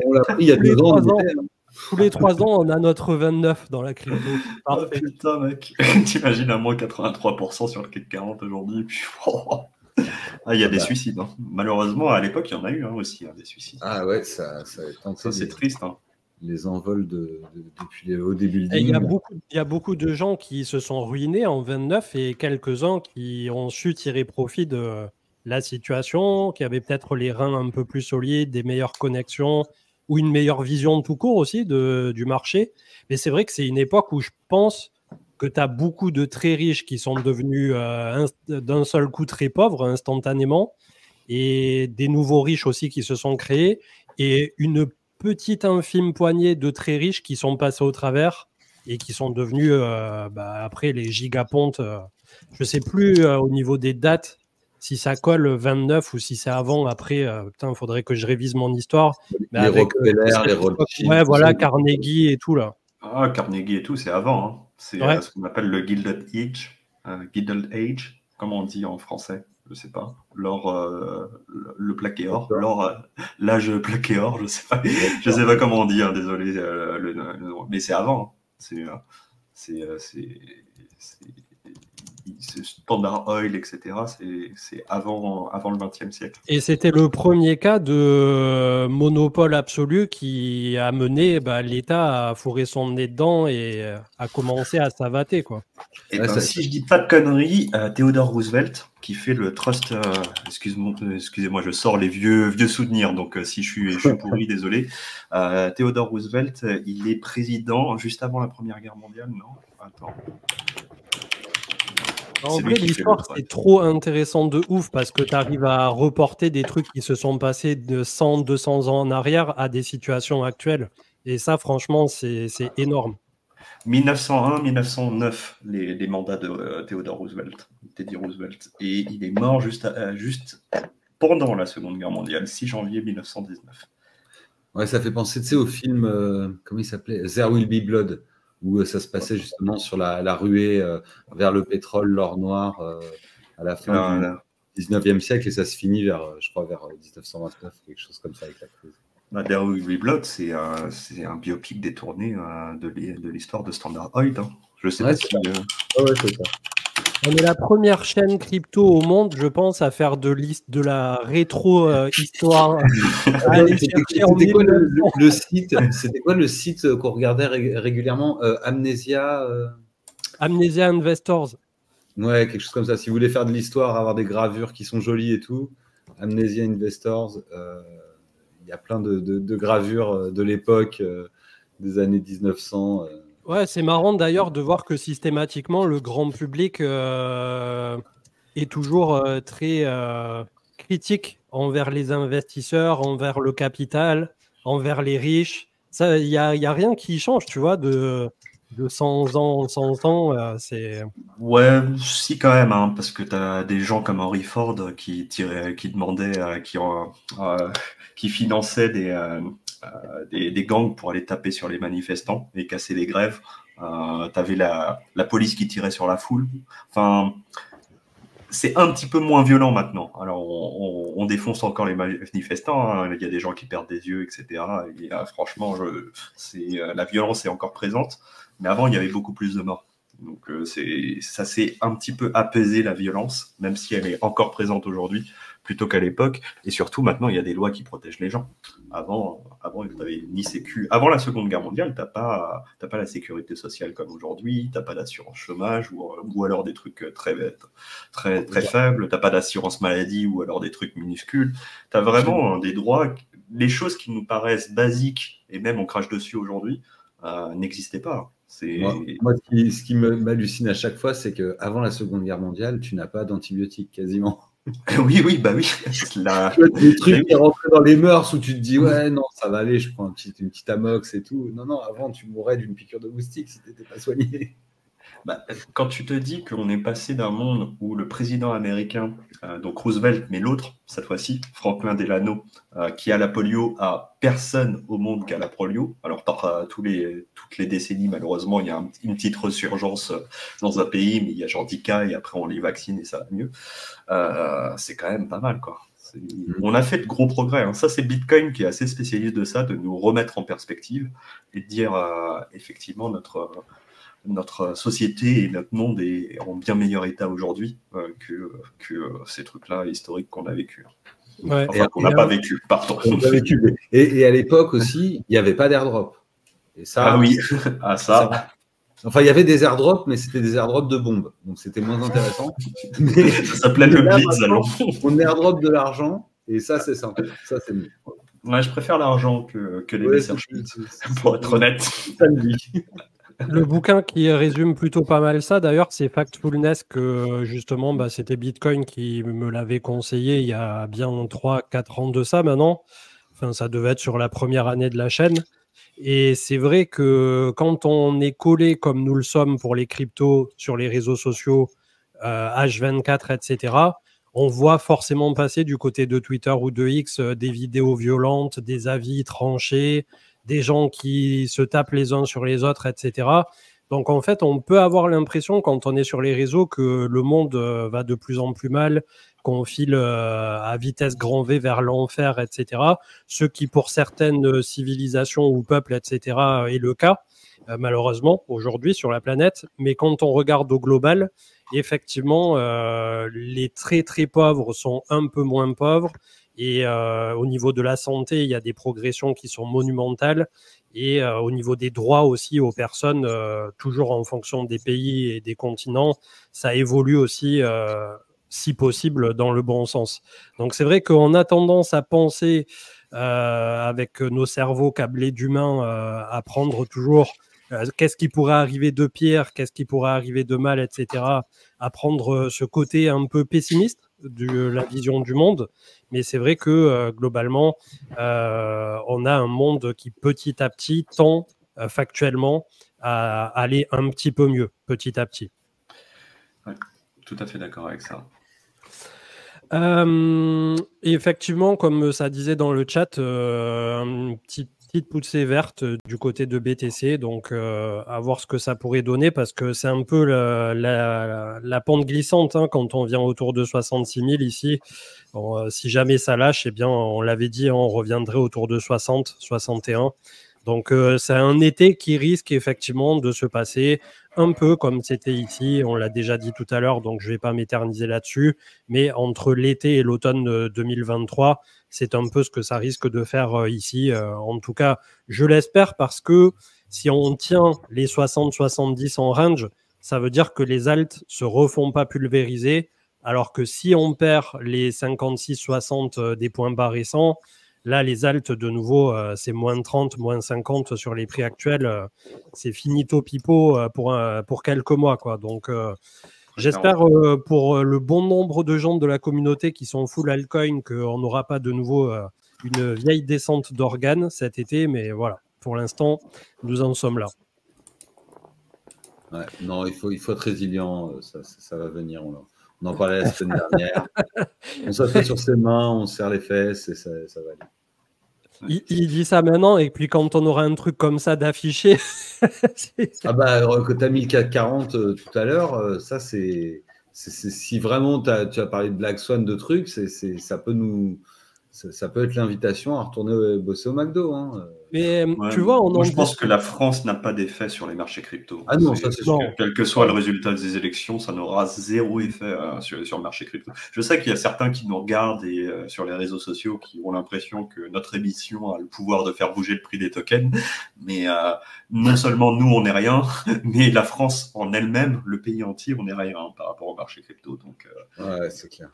on l'a pris il y a 2 ans. Tous les 3 ans, on a notre 29 dans la crypto. Oh, putain, mec. T'imagines à moins 83% sur le CAC 40 aujourd'hui. Ah, il y a des suicides. Hein. Malheureusement, à l'époque, il y en a eu aussi, des suicides. Ah ouais, ça c'est triste. Hein. Les envols depuis les hauts début. Il y a beaucoup de gens qui se sont ruinés en 29 et quelques-uns qui ont su tirer profit de la situation, qui avaient peut-être les reins un peu plus solides, des meilleures connexions ou une meilleure vision tout court aussi du marché. Mais c'est vrai que c'est une époque où je pense que tu as beaucoup de très riches qui sont devenus d'un seul coup très pauvres instantanément et des nouveaux riches aussi qui se sont créés et une petite infime poignée de très riches qui sont passés au travers et qui sont devenus après les gigapontes. Je ne sais plus au niveau des dates si ça colle 29 ou si c'est avant, après. Il faudrait que je révise mon histoire. Mais les Rockefeller, les Rothschild. Ouais, voilà, Carnegie et tout là. Ah, Carnegie et tout, c'est avant. Hein. C'est ce qu'on appelle le Gilded Age, comment on dit en français, je sais pas. L'or, le plaqué or, l'âge plaqué or, je sais pas comment on dit. Hein, désolé, mais c'est avant. Hein. C'est Standard Oil, etc. C'est avant le XXe siècle. Et c'était le premier cas de monopole absolu qui a mené l'État à fourrer son nez dedans et à commencer à savater, quoi. Et si je dis pas de conneries, Theodore Roosevelt, qui fait le trust, excusez-moi, je sors les vieux souvenirs, donc si je suis pourri, désolé. Theodore Roosevelt, il est président juste avant la Première Guerre mondiale, non? Attends. En vrai, l'histoire, c'est trop intéressant de ouf parce que tu arrives à reporter des trucs qui se sont passés de 100, 200 ans en arrière à des situations actuelles. Et ça, franchement, c'est énorme. 1901-1909, les mandats de Theodore Roosevelt, Teddy Roosevelt. Et il est mort juste pendant la Seconde Guerre mondiale, 6 janvier 1919. Ouais, ça fait penser, au film, comment il s'appelait, There Will Be Blood, où ça se passait justement sur la ruée vers le pétrole, l'or noir, à la fin du 19e siècle, et ça se finit vers 1929, quelque chose comme ça avec la crise. There Will Be Blood, c'est un biopic détourné de l'histoire de Standard Oil. Hein. Je sais pas si... Ouais, c'est ça. On est la première chaîne crypto au monde, je pense, à faire de la rétro-histoire. C'était quoi le site? C'était quoi le site qu'on regardait régulièrement? Amnesia Amnesia Investors. Ouais, quelque chose comme ça. Si vous voulez faire de l'histoire, avoir des gravures qui sont jolies et tout, Amnesia Investors, il y a plein de gravures de l'époque, des années 1900. Ouais, c'est marrant d'ailleurs de voir que systématiquement, le grand public est toujours très critique envers les investisseurs, envers le capital, envers les riches. Ça, il y a rien qui change, tu vois, de 100 ans en 100 ans. Ouais, si quand même, hein, parce que tu as des gens comme Henry Ford qui demandaient, qui finançaient des gangs pour aller taper sur les manifestants et casser les grèves. T'avais la police qui tirait sur la foule. Enfin, c'est un petit peu moins violent maintenant. Alors, on défonce encore les manifestants. Hein. Il y a des gens qui perdent des yeux, etc. Et, franchement, la violence est encore présente. Mais avant, il y avait beaucoup plus de morts. Donc, ça s'est un petit peu apaisé, la violence, même si elle est encore présente aujourd'hui, plutôt qu'à l'époque. Et surtout, maintenant, il y a des lois qui protègent les gens. Avant tu n'avais ni sécu. Avant la Seconde Guerre mondiale, tu n'as pas la sécurité sociale comme aujourd'hui, tu n'as pas d'assurance chômage ou alors des trucs très faibles, tu n'as pas d'assurance maladie ou alors des trucs minuscules. Tu as vraiment des droits, les choses qui nous paraissent basiques, et même on crache dessus aujourd'hui, n'existaient pas. Moi, ce qui m'hallucine à chaque fois, c'est qu'avant la Seconde Guerre mondiale, tu n'as pas d'antibiotiques quasiment. Oui. Des trucs qui rentraient dans les mœurs où tu te dis, ouais, non, ça va aller, je prends une petite amox et tout. Non, avant, tu mourrais d'une piqûre de moustique si tu n'étais pas soigné. Bah, quand tu te dis qu'on est passé d'un monde où le président américain, donc Roosevelt, mais l'autre, cette fois-ci, Franklin Delano, qui a la polio, a personne au monde qui a la polio. Alors, toutes les décennies, malheureusement, il y a une petite resurgence dans un pays, mais il y a genre 10 cas et après on les vaccine et ça va mieux. C'est quand même pas mal, quoi. On a fait de gros progrès. Hein. Ça, c'est Bitcoin qui est assez spécialiste de ça, de nous remettre en perspective et de dire effectivement notre société et notre monde est en bien meilleur état aujourd'hui que ces trucs-là historiques qu'on a vécu. Ouais. Enfin, qu'on n'a pas vécu, pardon. Et à l'époque aussi, il n'y avait pas d'airdrop. Et ça, ah oui, ah ça. Enfin, il y avait des airdrops, mais c'était des airdrops de bombes. Donc, c'était moins intéressant. Mais ça s'appelait le Blitz, alors. On airdrop de l'argent, et ça, c'est sympa. Ça, c'est mieux. Ouais, je préfère l'argent que les messageries, pour être honnête. Le bouquin qui résume plutôt pas mal ça, d'ailleurs, c'est Factfulness, que justement, bah, c'était Bitcoin qui me l'avait conseillé il y a bien 3-4 ans de ça maintenant. Enfin, ça devait être sur la première année de la chaîne. Et c'est vrai que quand on est collé comme nous le sommes pour les cryptos sur les réseaux sociaux, H24, etc., on voit forcément passer du côté de Twitter ou de X des vidéos violentes, des avis tranchés, des gens qui se tapent les uns sur les autres, etc. Donc en fait, on peut avoir l'impression quand on est sur les réseaux que le monde va de plus en plus mal, qu'on file à vitesse grand V vers l'enfer, etc. Ce qui pour certaines civilisations ou peuples, etc. est le cas, malheureusement, aujourd'hui sur la planète. Mais quand on regarde au global, effectivement, les très très pauvres sont un peu moins pauvres. Et au niveau de la santé, il y a des progressions qui sont monumentales. Et au niveau des droits aussi aux personnes, toujours en fonction des pays et des continents, ça évolue aussi, si possible, dans le bon sens. Donc c'est vrai qu'on a tendance à penser, avec nos cerveaux câblés d'humains, à prendre toujours qu'est-ce qui pourrait arriver de pire, qu'est-ce qui pourrait arriver de mal, etc., à prendre ce côté un peu pessimiste de la vision du monde. Mais c'est vrai que globalement, on a un monde qui petit à petit tend factuellement à aller un petit peu mieux, petit à petit. Ouais, tout à fait d'accord avec ça. Et effectivement, comme ça disait dans le chat, une petite poussée verte du côté de BTC, donc à voir ce que ça pourrait donner, parce que c'est un peu la pente glissante hein, quand on vient autour de 66 000 ici. Bon, si jamais ça lâche, eh bien, on l'avait dit, on reviendrait autour de 60, 61. Donc c'est un été qui risque effectivement de se passer un peu comme c'était ici, on l'a déjà dit tout à l'heure, donc je ne vais pas m'éterniser là-dessus, mais entre l'été et l'automne 2023, c'est un peu ce que ça risque de faire ici. En tout cas, je l'espère, parce que si on tient les 60-70 en range, ça veut dire que les alts se refont pas pulvériser, alors que si on perd les 56-60 des points bas récents, là, les alts, de nouveau, c'est moins 30, moins 50 sur les prix actuels. C'est finito pipo pour quelques mois, quoi. Donc, j'espère pour le bon nombre de gens de la communauté qui sont full altcoin qu'on n'aura pas de nouveau une vieille descente d'organes cet été. Mais voilà, pour l'instant, nous en sommes là. Ouais, non, il faut être résilient. Ça va venir. On en parlait la semaine dernière. On s'assoit sur ses mains, on serre les fesses et ça va aller. Il dit ça maintenant, et puis quand on aura un truc comme ça d'affiché. Ah bah, que tu as mis le 440 tout à l'heure, ça c'est si vraiment tu as parlé de Black Swan, de trucs, ça peut être l'invitation à retourner bosser au McDo. Hein. Mais tu vois, moi, je pense que la France n'a pas d'effet sur les marchés crypto. Ah non, ça c'est sûr. Quel que soit le résultat des élections, ça n'aura zéro effet sur le marché crypto. Je sais qu'il y a certains qui nous regardent sur les réseaux sociaux qui ont l'impression que notre émission a le pouvoir de faire bouger le prix des tokens. Mais non seulement nous, on n'est rien, mais la France en elle-même, le pays entier, on n'est rien par rapport au marché crypto. Donc, ouais, c'est clair.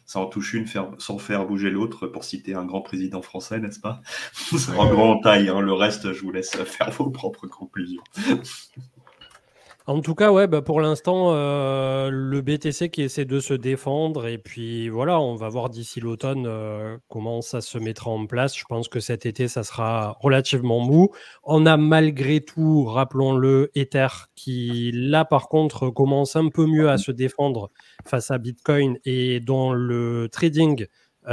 Ça en touche une sans faire bouger l'autre, pour citer un grand président français, n'est-ce pas? En grande taille, hein. Le reste, je vous laisse faire vos propres conclusions. En tout cas, ouais, pour l'instant, le BTC qui essaie de se défendre. Et puis voilà, on va voir d'ici l'automne comment ça se mettra en place. Je pense que cet été, ça sera relativement mou. On a malgré tout, rappelons-le, Ether qui, là, par contre, commence un peu mieux à se défendre face à Bitcoin et dont le trading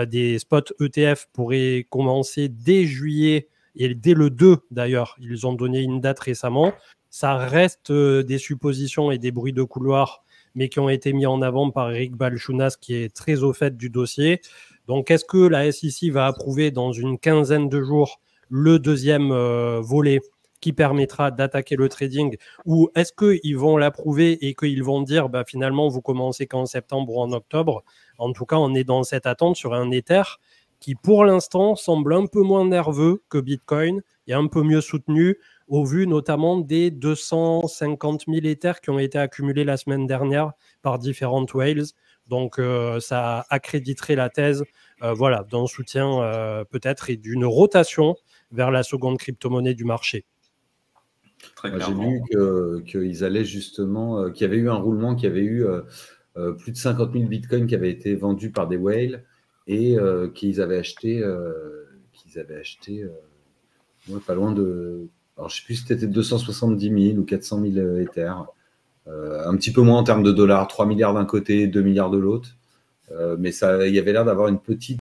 des spots ETF pourrait commencer dès juillet et dès le 2 d'ailleurs. Ils ont donné une date récemment. Ça reste des suppositions et des bruits de couloir, mais qui ont été mis en avant par Eric Balchunas, qui est très au fait du dossier. Donc, est-ce que la SEC va approuver dans une quinzaine de jours le deuxième volet qui permettra d'attaquer le trading, ou est-ce qu'ils vont l'approuver et qu'ils vont dire finalement vous commencez qu'en septembre ou en octobre? En tout cas, on est dans cette attente sur un Ether qui pour l'instant semble un peu moins nerveux que Bitcoin et un peu mieux soutenu au vu notamment des 250 000 Ethers qui ont été accumulés la semaine dernière par différentes whales. Donc ça accréditerait la thèse d'un soutien peut-être et d'une rotation vers la seconde crypto-monnaie du marché. J'ai vu qu'ils allaient justement, qu'il y avait eu un roulement, qu'il y avait eu plus de 50 000 bitcoins qui avaient été vendus par des whales et qu'ils avaient acheté, pas loin de, alors je ne sais plus si c'était 270 000 ou 400 000 Ethers, un petit peu moins en termes de dollars, 3 milliards d'un côté, 2 milliards de l'autre, mais il y avait l'air d'avoir un petit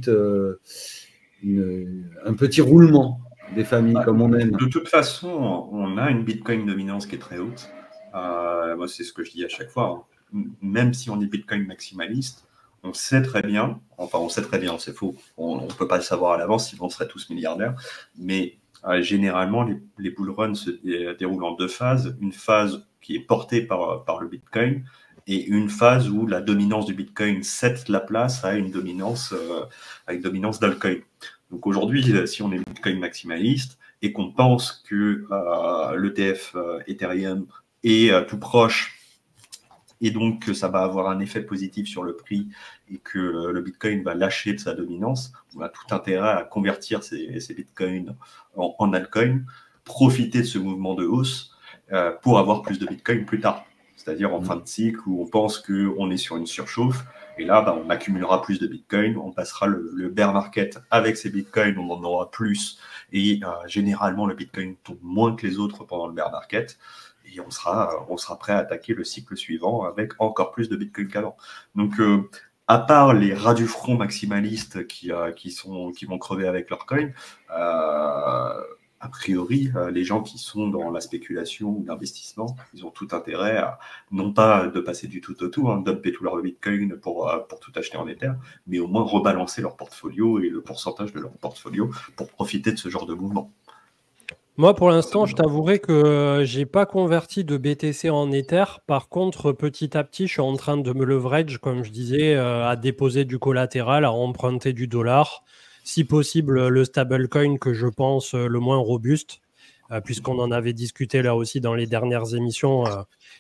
roulement des familles comme on aime. De toute façon, on a une Bitcoin dominance qui est très haute. Moi, c'est ce que je dis à chaque fois. Même si on est Bitcoin maximaliste, on sait très bien, c'est faux. On ne peut pas le savoir à l'avance, sinon on serait tous milliardaires. Mais généralement, les bull runs se déroulent en deux phases. Une phase qui est portée par le Bitcoin et une phase où la dominance du Bitcoin cède la place à une dominance d'altcoin. Donc aujourd'hui, si on est Bitcoin maximaliste et qu'on pense que l'ETF Ethereum est tout proche et donc que ça va avoir un effet positif sur le prix et que le Bitcoin va lâcher de sa dominance, on a tout intérêt à convertir ces Bitcoins en altcoin, profiter de ce mouvement de hausse pour avoir plus de Bitcoin plus tard. C'est-à-dire en fin de cycle où on pense qu'on est sur une surchauffe. Et là, on accumulera plus de Bitcoin, on passera le bear market avec ces Bitcoins, on en aura plus. Et généralement, le Bitcoin tombe moins que les autres pendant le bear market. Et on sera prêt à attaquer le cycle suivant avec encore plus de Bitcoin qu'avant. Donc, à part les rats du front maximalistes qui vont crever avec leur coin, a priori, les gens qui sont dans la spéculation ou l'investissement, ils ont tout intérêt à, non pas de passer du tout au tout, dumper tout leur Bitcoin pour tout acheter en Ether, mais au moins rebalancer leur portfolio et le pourcentage de leur portfolio pour profiter de ce genre de mouvement. Moi, pour l'instant, je t'avouerai que j'ai pas converti de BTC en Ether. Par contre, petit à petit, je suis en train de me leverage, comme je disais, à déposer du collatéral, à emprunter du dollar. Si possible, le stablecoin que je pense le moins robuste, puisqu'on en avait discuté là aussi dans les dernières émissions.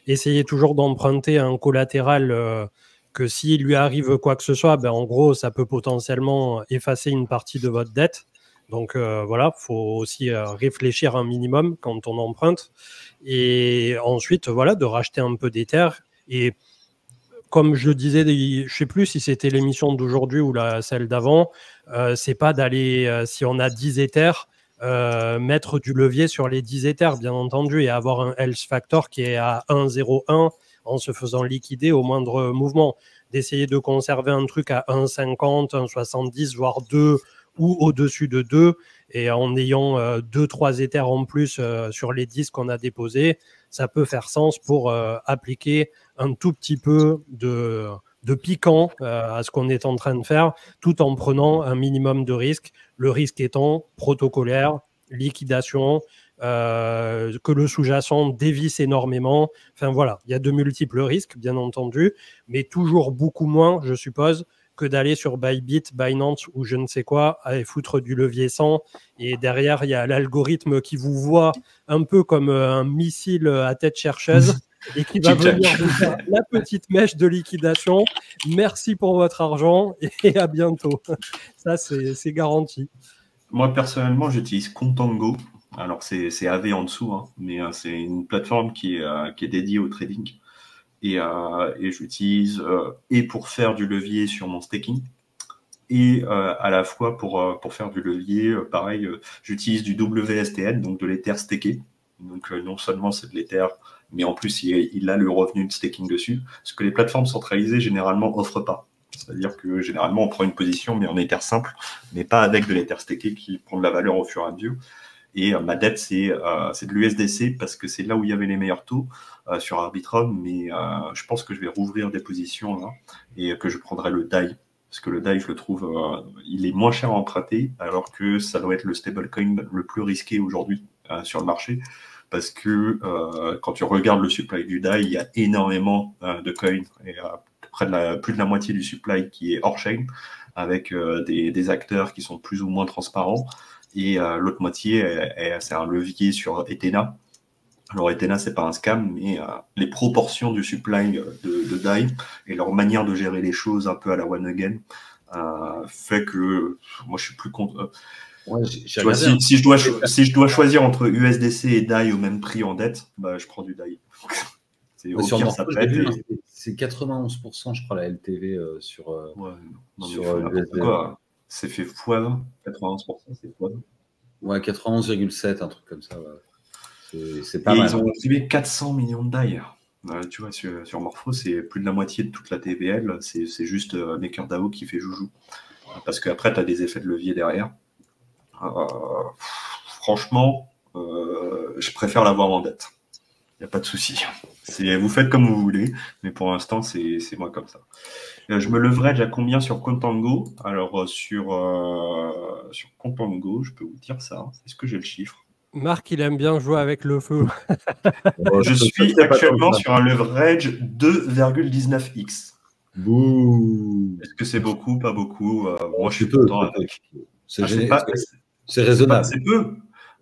Essayez toujours d'emprunter un collatéral que s'il lui arrive quoi que ce soit, en gros, ça peut potentiellement effacer une partie de votre dette. Donc voilà, il faut aussi réfléchir un minimum quand on emprunte. Et ensuite, voilà, de racheter un peu d'Ether. Et comme je disais, je ne sais plus si c'était l'émission d'aujourd'hui ou celle d'avant, c'est pas d'aller, si on a 10 Ethers, mettre du levier sur les 10 Ethers, bien entendu, et avoir un health factor qui est à 1,01 en se faisant liquider au moindre mouvement. D'essayer de conserver un truc à 1,50, 1,70, voire 2 ou au-dessus de 2, et en ayant 2-3 Ethers en plus sur les 10 qu'on a déposés, ça peut faire sens pour appliquer un tout petit peu de piquant à ce qu'on est en train de faire, tout en prenant un minimum de risque, le risque étant protocolaire, liquidation, que le sous-jacent dévisse énormément. Enfin voilà, il y a de multiples risques, bien entendu, mais toujours beaucoup moins, je suppose, que d'aller sur Bybit, Binance ou je ne sais quoi, et foutre du levier 100. Et derrière, il y a l'algorithme qui vous voit un peu comme un missile à tête chercheuse et qui va venir vous faire la petite mèche de liquidation. Merci pour votre argent et à bientôt. Ça, c'est garanti. Moi, personnellement, j'utilise Contango Alors, c'est AV en dessous, hein, mais c'est une plateforme qui est dédiée au trading. Et j'utilise et pour faire du levier sur mon staking, et à la fois pour faire du levier, pareil, j'utilise du WSTN, donc de l'Ether staké. Donc non seulement c'est de l'Ether, mais en plus il a le revenu de staking dessus, ce que les plateformes centralisées généralement offrent pas. C'est-à-dire que généralement on prend une position mais en Ether simple, mais pas avec de l'Ether staké qui prend de la valeur au fur et à mesure. Et ma dette, c'est de l'USDC parce que c'est là où il y avait les meilleurs taux sur Arbitrum, mais je pense que je vais rouvrir des positions là et que je prendrai le DAI. Parce que le DAI, je le trouve, il est moins cher à emprunter, alors que ça doit être le stablecoin le plus risqué aujourd'hui sur le marché. Parce que quand tu regardes le supply du DAI, il y a énormément de coins, et plus de la moitié du supply qui est hors-chain, avec des acteurs qui sont plus ou moins transparents. Et l'autre moitié, c'est un levier sur Ethena. Alors Ethena, c'est pas un scam, mais les proportions du supply de DAI et leur manière de gérer les choses un peu à la one again fait que moi je suis plus contre. Ouais, tu vois, si je dois choisir entre USDC et DAI au même prix en dette, bah, je prends du DAI. C'est au pire, ça pète. C'est 91%, je crois, la LTV sur. Ouais, non, c'est fait x20, 91%, c'est x20. Ouais, 91,7, un truc comme ça. Ouais. C'est pas et mal. Ils ont activé 400 millions de DAI. Tu vois, sur Morpho, c'est plus de la moitié de toute la TVL. C'est juste MakerDAO qui fait joujou. Parce qu'après, tu as des effets de levier derrière. Franchement, je préfère l'avoir en dette. Il n'y a pas de souci. Vous faites comme vous voulez, mais pour l'instant, c'est moi comme ça. Je me leverage à combien sur Contango? Alors, sur Contango, je peux vous dire ça. Est-ce que j'ai le chiffre? Marc, il aime bien jouer avec le feu. Je suis actuellement sur un leverage 2,19x. Bouh. Est-ce que c'est beaucoup, pas beaucoup? Moi, je suis content avec. C'est raisonnable. C'est peu.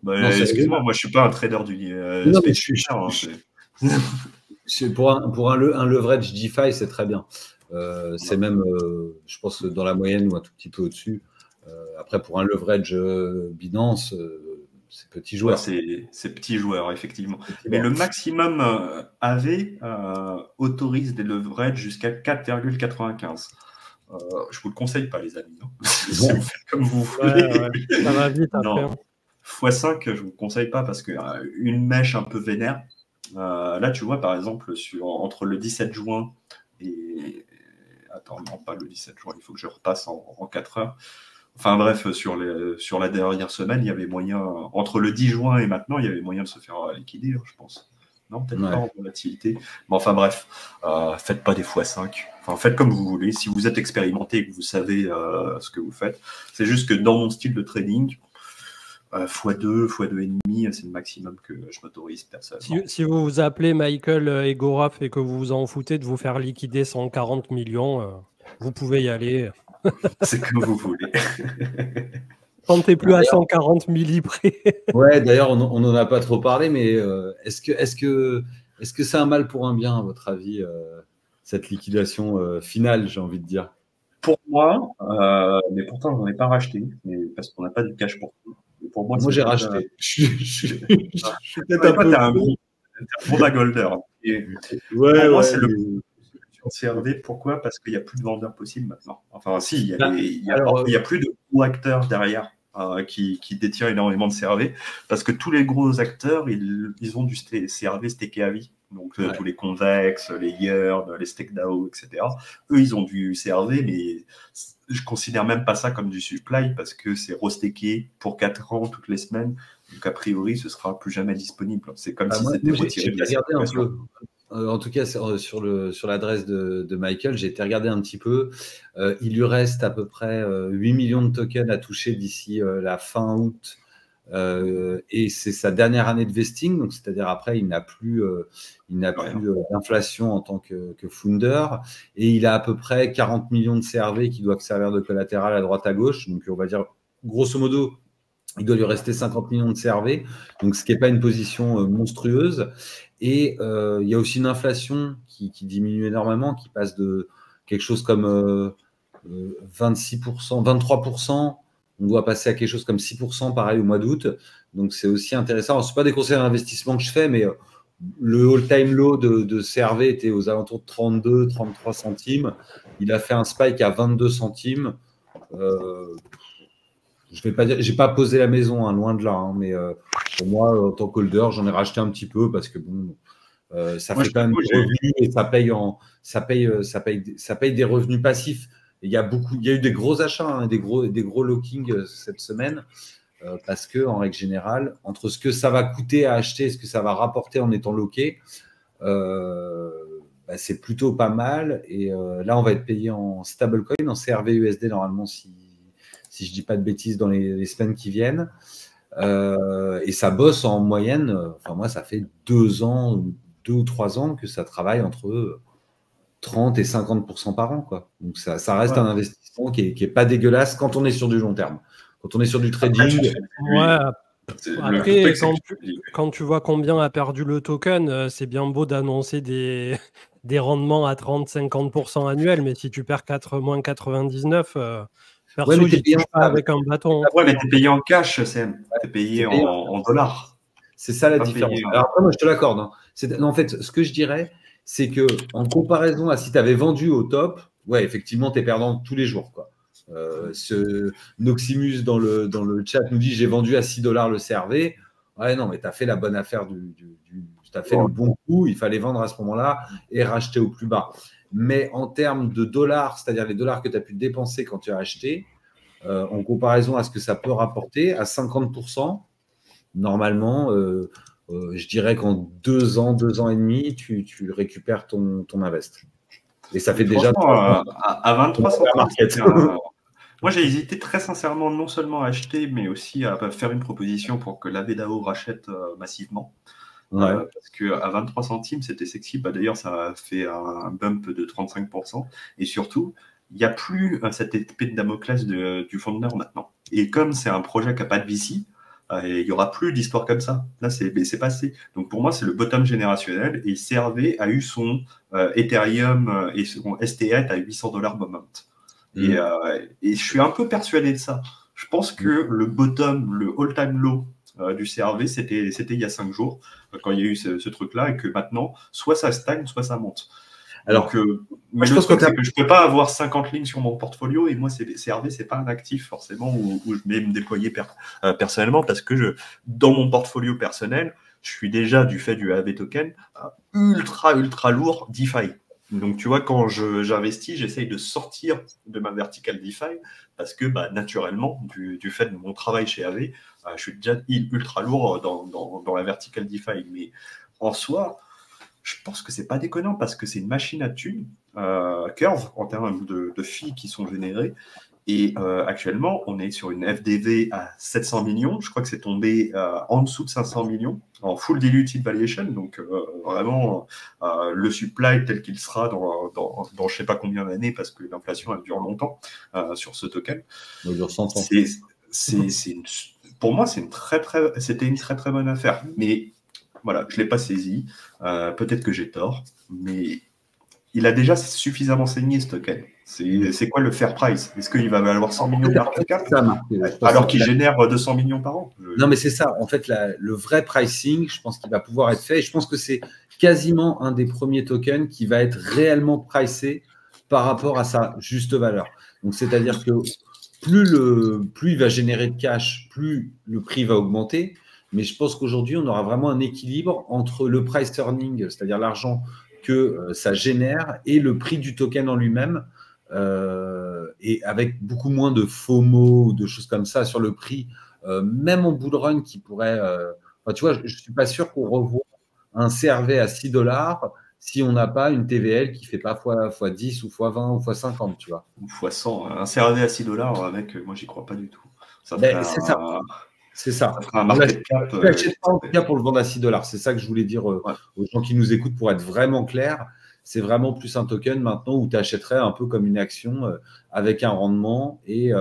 Bah, excuse-moi, moi, je suis pas un trader du. Non, mais pour un leverage DeFi, c'est très bien. C'est même, je pense, dans la moyenne ou un tout petit peu au-dessus. Après, pour un leverage Binance, c'est petit joueur. Ouais, c'est petit joueur, effectivement. Mais le maximum AV autorise des leverages jusqu'à 4,95. Je vous le conseille pas, les amis. Si vous faites comme vous voulez. Ouais. Ça va vite après. x5, je vous conseille pas parce que une mèche un peu vénère. Là, tu vois, par exemple, entre le 17 juin et. Attends, non, pas le 17 juin, il faut que je repasse en 4 heures. Enfin bref, sur la dernière semaine, il y avait moyen, entre le 10 juin et maintenant, il y avait moyen de se faire liquider, je pense. Non, peut-être pas en volatilité. Mais enfin bref, faites pas des x5. Enfin, faites comme vous voulez. Si vous êtes expérimenté et que vous savez ce que vous faites, c'est juste que dans mon style de trading, x2, x2,5, c'est le maximum que je m'autorise personnellement. Si vous vous appelez Michael Egoraf et que vous vous en foutez de vous faire liquider 140 millions, vous pouvez y aller. C'est comme vous voulez. Quand t'es plus à 140 milli près. Ouais, d'ailleurs, on n'en a pas trop parlé, mais est-ce que c'est un mal pour un bien, à votre avis, cette liquidation finale, j'ai envie de dire? Pour moi, mais pourtant, j'en ai pas racheté, parce qu'on n'a pas de cash pour tout. Pour moi, j'ai racheté. Je suis peut-être un peu un bon bagolder. Pour moi, c'est le CRV. Pourquoi? Parce qu'il n'y a plus de vendeurs possibles maintenant. Enfin, si, il y a plus de gros acteurs derrière qui détiennent énormément de CRV, parce que tous les gros acteurs, ils ont du CRV stacké à vie. Donc, tous les Convex, les Yearn, les StakeDAO, etc. Eux, ils ont du CRV, mais je considère même pas ça comme du supply, parce que c'est restacké pour 4 ans, toutes les semaines. Donc, a priori, ce sera plus jamais disponible. C'est comme si c'était retiré de la circulation. En tout cas, sur l'adresse de Michael, j'ai été regarder un petit peu. Il lui reste à peu près 8 millions de tokens à toucher d'ici la fin août. Et c'est sa dernière année de vesting, donc c'est-à-dire après, il n'a plus d'inflation en tant que founder. Et il a à peu près 40 millions de CRV qui doivent servir de collatéral à droite à gauche. Donc, on va dire, grosso modo, il doit lui rester 50 millions de CRV, donc ce qui n'est pas une position monstrueuse. Et il y a aussi une inflation qui diminue énormément, qui passe de quelque chose comme 26%, 23%. On doit passer à quelque chose comme 6% pareil au mois d'août. Donc, c'est aussi intéressant. Ce pas des conseils d'investissement que je fais, mais le all-time low de CRV était aux alentours de 32, 33 centimes. Il a fait un spike à 22 centimes. Je vais pas dire, j'ai pas posé la maison, hein, loin de là, hein, mais pour moi, en tant qu'holder, j'en ai racheté un petit peu parce que bon, ça fait quand même des revenus et ça paye des revenus passifs. Et il y a eu des gros achats, hein, des gros lockings cette semaine. Parce que, en règle générale, entre ce que ça va coûter à acheter et ce que ça va rapporter en étant loqué, c'est plutôt pas mal. Et là, on va être payé en stablecoin, en CRV-USD, normalement, si je ne dis pas de bêtises, dans les semaines qui viennent. Et ça bosse en moyenne. Enfin, moi, ça fait 2 ou 3 ans que ça travaille entre 30 et 50% par an, quoi. Donc, ça reste un investissement qui est pas dégueulasse quand on est sur du long terme. Quand on est sur du trading. Après, quand tu vois combien a perdu le token, c'est bien beau d'annoncer des rendements à 30-50% annuels, mais si tu perds moins 99, perso, j'y touche pas avec un bâton. Ouais, mais t'es payé en cash, Sam. T'es payé en dollars. C'est ça la différence. Alors après, moi, je te l'accorde. Hein. En fait, ce que je dirais, c'est que en comparaison à si tu avais vendu au top, ouais, effectivement, tu es perdant tous les jours, quoi. Noximus dans le chat nous dit j'ai vendu à 6 $ le CRV. Ouais, non, mais tu as fait la bonne affaire, tu as fait le bon coup. Il fallait vendre à ce moment-là et racheter au plus bas. Mais en termes de dollars, c'est-à-dire les dollars que tu as pu dépenser quand tu as acheté, en comparaison à ce que ça peut rapporter, à 50%, normalement, je dirais qu'en 2 ans et demi, tu récupères ton invest. Et ça fait déjà à 23 centimes. Moi, j'ai hésité très sincèrement non seulement à acheter, mais aussi à faire une proposition pour que l'AVDAO rachète massivement. Parce qu'à 23 centimes, c'était sexy. D'ailleurs, ça a fait un bump de 35%. Et surtout, il n'y a plus cette épée de Damoclès du founder maintenant. Et comme c'est un projet qui n'a pas de VC, il n'y aura plus d'histoire comme ça. Là, c'est passé. Donc, pour moi, c'est le bottom générationnel. Et CRV a eu son Ethereum et son STETH à 800 $ moment. Et je suis un peu persuadé de ça. Je pense que le bottom, le all-time low du CRV, c'était il y a 5 jours, quand il y a eu ce truc-là, et que maintenant, soit ça stagne, soit ça monte. Alors que moi, je pense que je peux pas avoir 50 lignes sur mon portfolio, et moi, CRV, c'est pas un actif forcément où je vais me déployer personnellement, parce que dans mon portfolio personnel, je suis déjà, du fait du AV token, ultra lourd DeFi. Donc, tu vois, quand j'investis, j'essaye de sortir de ma verticale DeFi parce que, naturellement, du fait de mon travail chez AV, je suis déjà ultra lourd dans la verticale DeFi. Mais en soi, je pense que c'est pas déconnant parce que c'est une machine à thunes, Curve, en termes de fees qui sont générés. Et actuellement, on est sur une FDV à 700 millions. Je crois que c'est tombé en dessous de 500 millions en full diluted valuation. Donc, vraiment, le supply tel qu'il sera dans je ne sais pas combien d'années, parce que l'inflation, elle dure longtemps sur ce token. Elle dure 100 ans. Pour moi, c'était une très, très bonne affaire. Mais voilà, je ne l'ai pas saisi. Peut-être que j'ai tort. Mais il a déjà suffisamment saigné, ce token. C'est quoi le fair price? Est-ce qu'il va valoir 100 millions de market cap alors qu'il génère 200 millions par an? Non, mais c'est ça. En fait, le vrai pricing, je pense qu'il va pouvoir être fait. Et je pense que c'est quasiment un des premiers tokens qui va être réellement pricé par rapport à sa juste valeur. Donc, c'est-à-dire que plus il va générer de cash, plus le prix va augmenter. Mais je pense qu'aujourd'hui, on aura vraiment un équilibre entre le price earning, c'est-à-dire l'argent que ça génère, et le prix du token en lui-même. Et avec beaucoup moins de FOMO ou de choses comme ça sur le prix, même en bull run qui pourrait… tu vois, je ne suis pas sûr qu'on revoie un CRV à 6 $ si on n'a pas une TVL qui ne fait pas x10 ou x20 ou x50, tu vois. Ou x100. Un CRV à 6 $, mec, moi, j'y crois pas du tout. C'est ça. C'est ça. Ça fera un market cap. Je n'achète pas en tout cas pour le vendre à 6 $. C'est ça que je voulais dire aux gens qui nous écoutent pour être vraiment clair. C'est vraiment plus un token maintenant où tu achèterais un peu comme une action avec un rendement et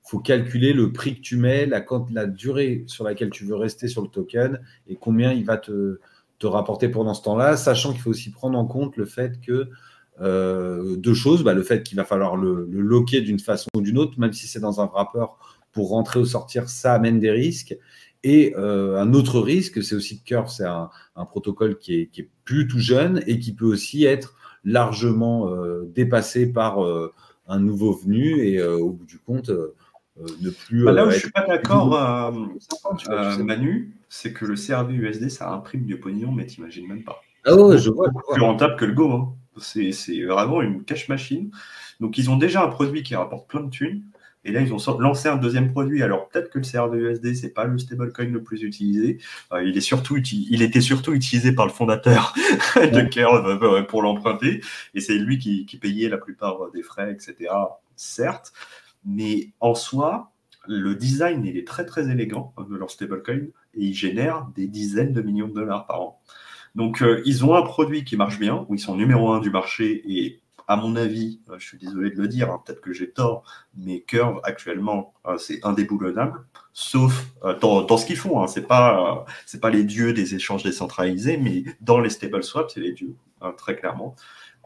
faut calculer le prix que tu mets, la durée sur laquelle tu veux rester sur le token et combien il va te rapporter pendant ce temps-là, sachant qu'il faut aussi prendre en compte le fait que deux choses, le fait qu'il va falloir le locker d'une façon ou d'une autre, même si c'est dans un wrapper pour rentrer ou sortir, ça amène des risques. Et un autre risque, c'est aussi que Curve, c'est un protocole qui est plus tout jeune et qui peut aussi être largement dépassé par un nouveau venu et au bout du compte, ne plus. Là où je suis pas d'accord, Manu, c'est que le CRV USD, ça imprime du pognon, mais t'imagines même pas. Ah ouais, je vois. Plus rentable que le Go. Hein. C'est vraiment une cash machine. Donc, ils ont déjà un produit qui rapporte plein de thunes. Et là, ils ont lancé un deuxième produit. Alors, peut-être que le CRV-USD, c'est pas le stablecoin le plus utilisé. Il était surtout utilisé par le fondateur de Curve pour l'emprunter. Et c'est lui qui payait la plupart des frais, etc. Certes. Mais en soi, le design, il est très, très élégant de leur stablecoin. Et il génère des dizaines de millions de dollars par an. Donc, ils ont un produit qui marche bien, où ils sont numéro 1 du marché. Et à mon avis, je suis désolé de le dire, hein, peut-être que j'ai tort, mais Curve, actuellement, c'est indéboulonnable, sauf dans ce qu'ils font. Hein, c'est pas les dieux des échanges décentralisés, mais dans les stable swaps, c'est les dieux, hein, très clairement.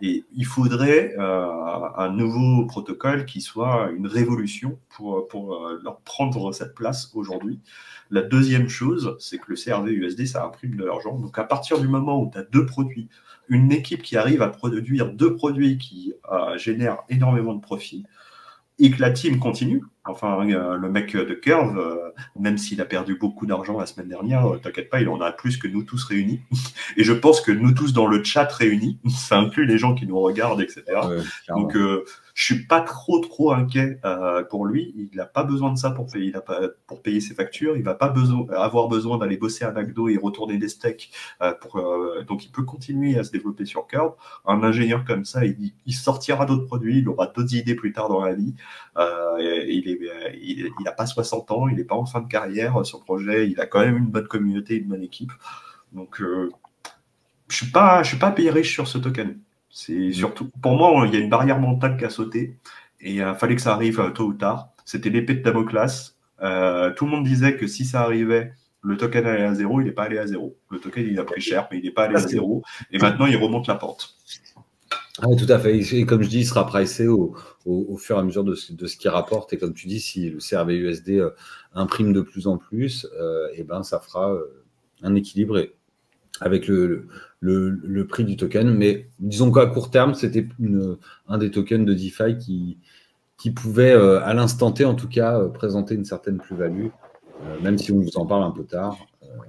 Et il faudrait un nouveau protocole qui soit une révolution pour leur prendre cette place aujourd'hui. La deuxième chose, c'est que le CRV-USD, ça imprime de l'argent. Donc, à partir du moment où tu as deux produits, une équipe qui arrive à produire deux produits qui génèrent énormément de profit, et que la team continue, enfin, le mec de Curve, même s'il a perdu beaucoup d'argent la semaine dernière, t'inquiète pas, il en a plus que nous tous réunis. Et je pense que nous tous dans le chat réunis, ça inclut les gens qui nous regardent, etc. Ouais, donc, je suis pas trop inquiet pour lui. Il n'a pas besoin de ça pour payer ses factures. Il va pas avoir besoin d'aller bosser à McDo et retourner des steaks. Donc, il peut continuer à se développer sur Curve. Un ingénieur comme ça, il sortira d'autres produits, il aura d'autres idées plus tard dans la vie. Il n'a pas 60 ans, il n'est pas en fin de carrière. Son projet, il a quand même une bonne communauté, une bonne équipe. Donc, je suis pas payé riche sur ce token. C'est surtout, pour moi, il y a une barrière mentale qui a sauté et il fallait que ça arrive tôt ou tard. C'était l'épée de Damoclès. Tout le monde disait que si ça arrivait, le token allait à zéro. Il n'est pas allé à zéro. Le token, il a pris cher, mais il n'est pas allé à zéro. Et maintenant, il remonte la pente. Oui, tout à fait. Et comme je dis, il sera pricé au fur et à mesure de ce qu'il rapporte. Et comme tu dis, si le CRV-USD imprime de plus en plus, et ben, ça fera un équilibre avec le prix du token. Mais disons qu'à court terme, c'était un des tokens de DeFi qui pouvait, à l'instant T en tout cas, présenter une certaine plus-value, même si on vous en parle un peu tard.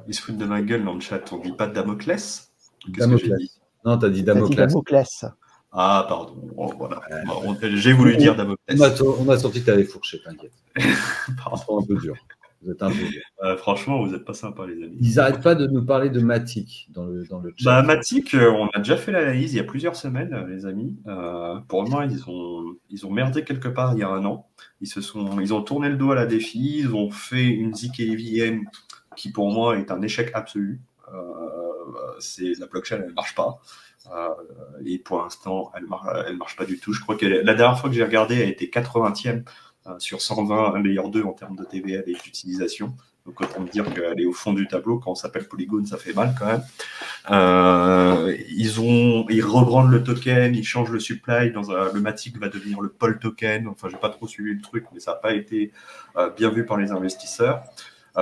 Ils se foutent de ma gueule dans le chat. On ne dit pas Damoclès? Damoclès. Non, tu as dit Damoclès. Ah, pardon. Oh, voilà. J'ai voulu dire Damoclès. On a senti que tu avais fourché, t'inquiète. Pardon, un peu dur. Vous êtes un peu dur. Franchement, vous n'êtes pas sympas, les amis. Ils n'arrêtent pas de nous parler de Matic dans le chat. Matic, on a déjà fait l'analyse il y a plusieurs semaines, les amis. Pour moi, ils ont merdé quelque part il y a un an. Ils ont tourné le dos à la défi. Ils ont fait une ZK-VM qui, pour moi, est un échec absolu. La blockchain, elle ne marche pas. Et pour l'instant, elle marche pas du tout. Je crois que la dernière fois que j'ai regardé, elle était 80e sur 120 layer 2 en termes de TVL et d'utilisation. Donc autant me dire qu'elle est au fond du tableau. Quand on s'appelle Polygon, ça fait mal quand même. Ils rebrandent le token, ils changent le supply. Le Matic va devenir le Pol token. Enfin, j'ai pas trop suivi le truc, mais ça n'a pas été bien vu par les investisseurs.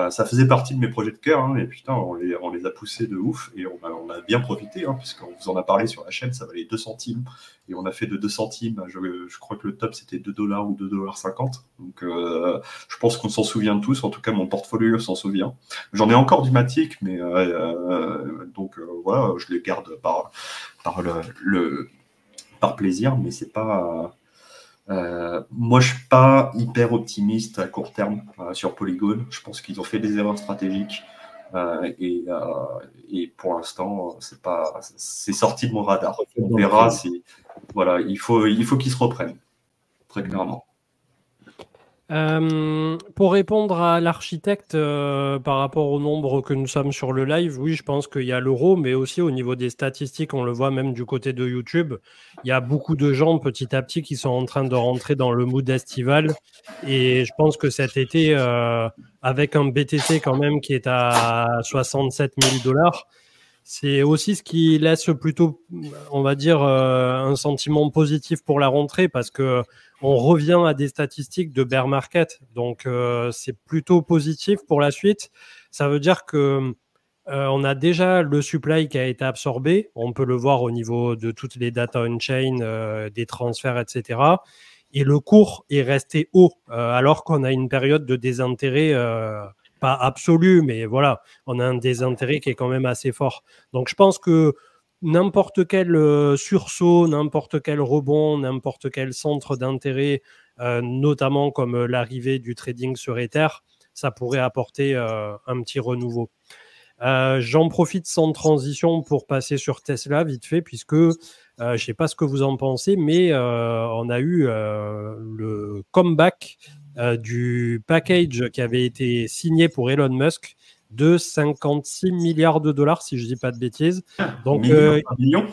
Ça faisait partie de mes projets de cœur, hein, et putain, on les a poussés de ouf, et on a bien profité, hein, puisqu'on vous en a parlé sur la chaîne, ça valait 2 centimes, et on a fait de 2 centimes, je crois que le top c'était $2 ou $2,50, donc je pense qu'on s'en souvient tous, en tout cas mon portfolio s'en souvient. J'en ai encore du Matic, mais donc voilà, je les garde par plaisir, mais c'est pas... moi, je suis pas hyper optimiste à court terme sur Polygon. Je pense qu'ils ont fait des erreurs stratégiques et pour l'instant, c'est sorti de mon radar. On verra si, voilà, il faut qu'ils se reprennent très clairement. Pour répondre à l'architecte par rapport au nombre que nous sommes sur le live, oui, je pense qu'il y a l'euro, mais aussi au niveau des statistiques, on le voit même du côté de YouTube, il y a beaucoup de gens petit à petit qui sont en train de rentrer dans le mood estival, et je pense que cet été, avec un BTC quand même qui est à 67 000 $, c'est aussi ce qui laisse plutôt, on va dire, un sentiment positif pour la rentrée, parce que on revient à des statistiques de bear market, donc c'est plutôt positif pour la suite. Ça veut dire que on a déjà le supply qui a été absorbé. On peut le voir au niveau de toutes les data on-chain, des transferts, etc. Et le cours est resté haut, alors qu'on a une période de désintérêt, pas absolu, mais voilà, on a un désintérêt qui est quand même assez fort. Donc je pense que n'importe quel sursaut, n'importe quel rebond, n'importe quel centre d'intérêt, notamment comme l'arrivée du trading sur Ether, ça pourrait apporter un petit renouveau. J'en profite sans transition pour passer sur Tesla vite fait, puisque je ne sais pas ce que vous en pensez, mais on a eu le comeback du package qui avait été signé pour Elon Musk de 56 milliards de dollars, si je ne dis pas de bêtises. Donc, millions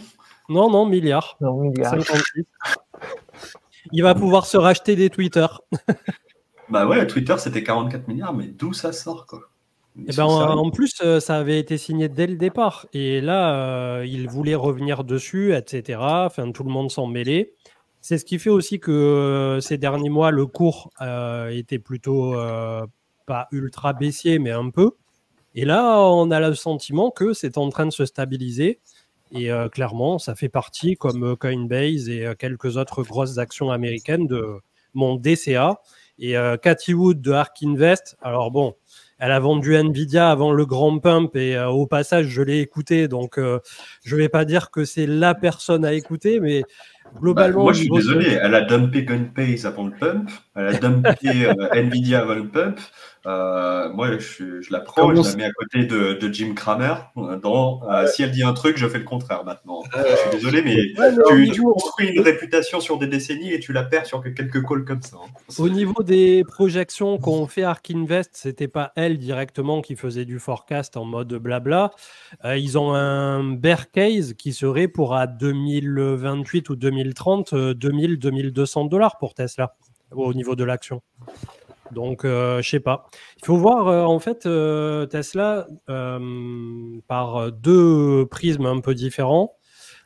Non, milliards. Non, milliards. 56. Il va pouvoir se racheter des Twitter. Bah ouais, Twitter, c'était 44 milliards, mais d'où ça sort, quoi? Et ben, en plus, ça avait été signé dès le départ. Et là, il voulait revenir dessus, etc. Enfin, tout le monde s'en mêlait. C'est ce qui fait aussi que ces derniers mois, le cours était plutôt pas ultra baissier, mais un peu. Et là, on a le sentiment que c'est en train de se stabiliser. Et clairement, ça fait partie, comme Coinbase et quelques autres grosses actions américaines, de mon DCA. Et Cathie Wood de Ark Invest, alors bon, elle a vendu Nvidia avant le grand pump et au passage, je l'ai écouté. Donc, je ne vais pas dire que c'est la personne à écouter, mais globalement... moi, je suis désolé. Elle a dumpé Coinbase avant le pump. Elle a dumpé Nvidia avant le pump. Moi, je la prends et je la mets à côté de Jim Cramer. Si elle dit un truc, je fais le contraire maintenant. Je suis désolé, mais tu construis une réputation sur des décennies et tu la perds sur quelques calls comme ça. Au niveau des projections qu'ont fait Ark Invest, c'était pas elle directement qui faisait du forecast en mode blabla. Ils ont un bear case qui serait pour à 2028 ou 2030, 2000-2200 $ pour Tesla au niveau de l'action. Donc, je sais pas. Il faut voir, en fait, Tesla par deux prismes un peu différents.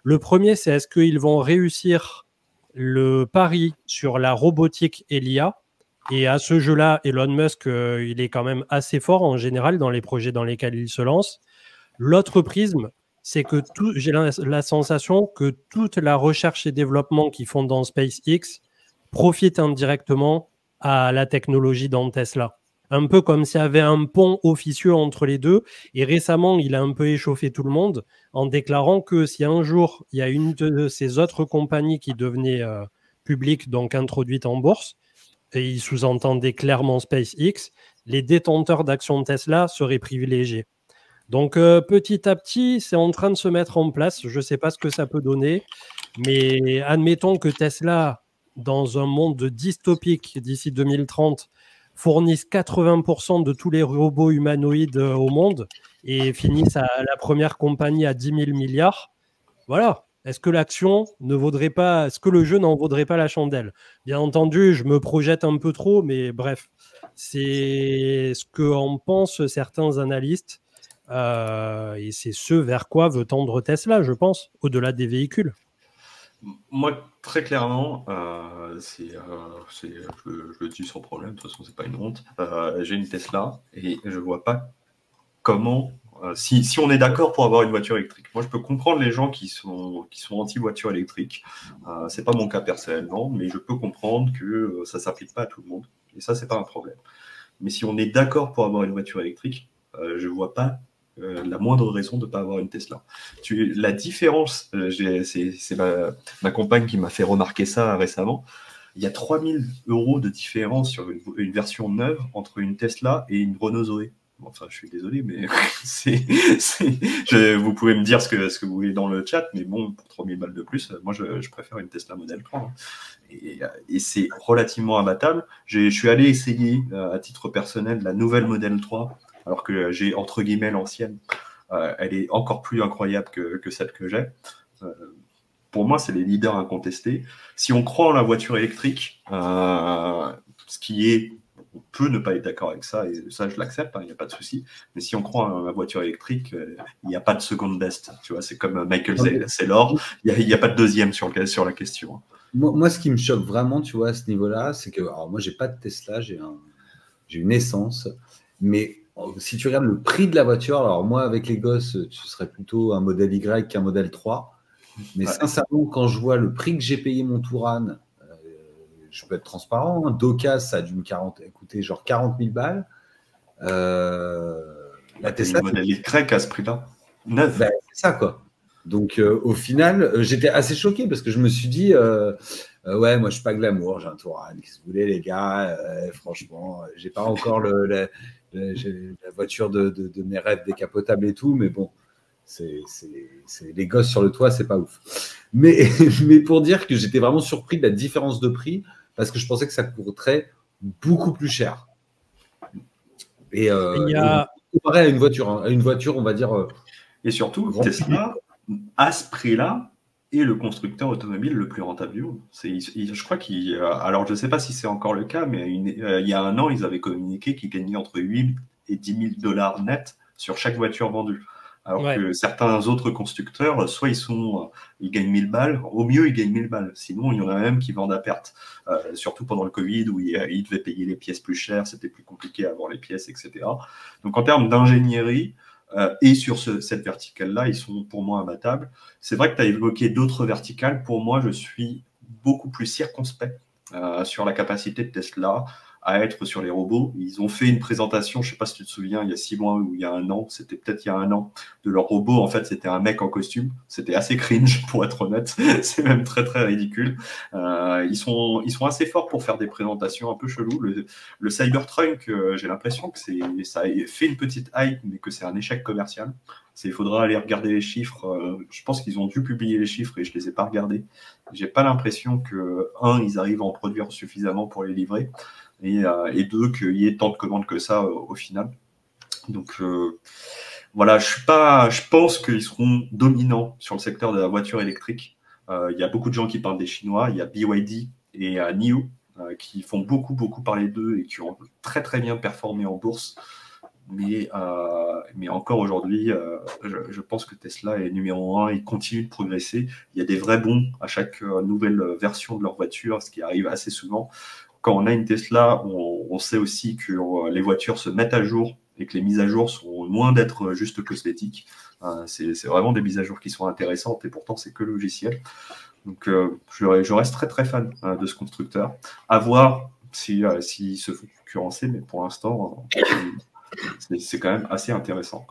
Le premier, c'est est-ce qu'ils vont réussir le pari sur la robotique et l'IA? Et à ce jeu-là, Elon Musk, il est quand même assez fort en général dans les projets dans lesquels il se lance. L'autre prisme, c'est que j'ai la sensation que toute la recherche et développement qu'ils font dans SpaceX profite indirectement à la technologie dans Tesla. Un peu comme s'il y avait un pont officieux entre les deux. Et récemment, il a un peu échauffé tout le monde en déclarant que si un jour, il y a une de ces autres compagnies qui devenait publique, donc introduite en bourse, et il sous-entendait clairement SpaceX, les détenteurs d'actions Tesla seraient privilégiés. Donc, petit à petit, c'est en train de se mettre en place. Je ne sais pas ce que ça peut donner, mais admettons que Tesla, dans un monde dystopique d'ici 2030, fournissent 80% de tous les robots humanoïdes au monde et finissent à la première compagnie à 10 000 milliards. Voilà. Est-ce que l'action ne vaudrait pas, est-ce que le jeu n'en vaudrait pas la chandelle? Bien entendu, je me projette un peu trop, mais bref, c'est ce qu'en pensent certains analystes et c'est ce vers quoi veut tendre Tesla, je pense, au-delà des véhicules. Moi, très clairement, je le dis sans problème, de toute façon, c'est pas une honte. J'ai une Tesla et je vois pas comment, si on est d'accord pour avoir une voiture électrique. Moi, je peux comprendre les gens qui sont anti-voiture électrique. C'est pas mon cas personnellement, mais je peux comprendre que ça s'applique pas à tout le monde. Et ça, c'est pas un problème. Mais si on est d'accord pour avoir une voiture électrique, je vois pas la moindre raison de ne pas avoir une Tesla. La différence, c'est ma compagne qui m'a fait remarquer ça récemment, il y a 3 000 € de différence sur une version neuve entre une Tesla et une Renault Zoé. Enfin, je suis désolé, mais vous pouvez me dire ce que vous voulez dans le chat, mais bon, pour 3 000 balles de plus, moi, je préfère une Tesla Model 3. Et c'est relativement abattable. Je suis allé essayer, à titre personnel, la nouvelle Model 3, alors que j'ai, entre guillemets, l'ancienne. Elle est encore plus incroyable que celle que j'ai. Pour moi, c'est les leaders incontestés. Si on croit en la voiture électrique, ce qui est... On peut ne pas être d'accord avec ça, et ça, je l'accepte, il n'y a pas de souci. Mais si on croit en la voiture électrique, il n'y a pas de seconde best. Tu vois, c'est comme Michael Zell, c'est l'or. Il n'y a pas de deuxième sur la question. Moi, ce qui me choque vraiment, tu vois, à ce niveau-là, c'est que, alors moi, j'ai pas de Tesla, j'ai une essence, mais si tu regardes le prix de la voiture, alors moi, avec les gosses, ce serait plutôt un modèle Y qu'un modèle 3. Mais sincèrement, quand je vois le prix que j'ai payé mon Touran, je peux être transparent, hein, d'occasion, ça a dû me coûter genre 40 000 balles. La Tesla, le modèle Y à ce prix-là, neuf. Ben, c'est ça, quoi. Donc, au final, j'étais assez choqué parce que je me suis dit, ouais, moi, je suis pas glamour, j'ai un Touran. Qu'est-ce que vous voulez, les gars? Franchement, j'ai pas encore la voiture de mes rêves décapotable et tout, mais bon, c'est les gosses sur le toit, c'est pas ouf. Mais pour dire que j'étais vraiment surpris de la différence de prix parce que je pensais que ça coûterait beaucoup plus cher. Et comparé à une voiture, on va dire. Et surtout, Tesla, à ce prix-là, est le constructeur automobile le plus rentable du monde. Je crois qu'il. Alors, je ne sais pas si c'est encore le cas, mais il y a un an, ils avaient communiqué qu'ils gagnaient entre 8 et 10 000 $ net sur chaque voiture vendue. Alors que certains autres constructeurs, soit ils gagnent 1000 balles, au mieux ils gagnent 1000 balles. Sinon, il y en a même qui vendent à perte. Surtout pendant le Covid où ils devaient payer les pièces plus chères, c'était plus compliqué à avoir les pièces, etc. Donc en termes d'ingénierie et sur cette verticale-là, ils sont pour moi imbattables. C'est vrai que tu as évoqué d'autres verticales. Pour moi, je suis beaucoup plus circonspect sur la capacité de Tesla à être sur les robots. Ils ont fait une présentation, je ne sais pas si tu te souviens, il y a 6 mois ou il y a un an, c'était peut-être il y a un an, de leur robot. En fait, c'était un mec en costume. C'était assez cringe, pour être honnête. C'est même très, très ridicule. Ils sont assez forts pour faire des présentations un peu cheloues. Le Cybertruck, j'ai l'impression que ça a fait une petite hype, mais que c'est un échec commercial. Il faudra aller regarder les chiffres. Je pense qu'ils ont dû publier les chiffres et je ne les ai pas regardés. J'ai pas l'impression que, ils arrivent à en produire suffisamment pour les livrer. Et deux, qu'il y ait tant de commandes que ça au final. Donc voilà, je pense qu'ils seront dominants sur le secteur de la voiture électrique. Il y a beaucoup de gens qui parlent des Chinois. Il y a BYD et NIO qui font beaucoup parler d'eux et qui ont très très bien performé en bourse. Mais encore aujourd'hui, je pense que Tesla est numéro 1. Ils continuent de progresser. Il y a des vrais bons à chaque nouvelle version de leur voiture, ce qui arrive assez souvent. Quand on a une Tesla, on sait aussi que les voitures se mettent à jour et que les mises à jour sont loin d'être juste cosmétiques. C'est vraiment des mises à jour qui sont intéressantes et pourtant, c'est que logiciel. Donc, je reste très, très fan de ce constructeur. À voir s'il se fait concurrencer, mais pour l'instant, c'est quand même assez intéressant.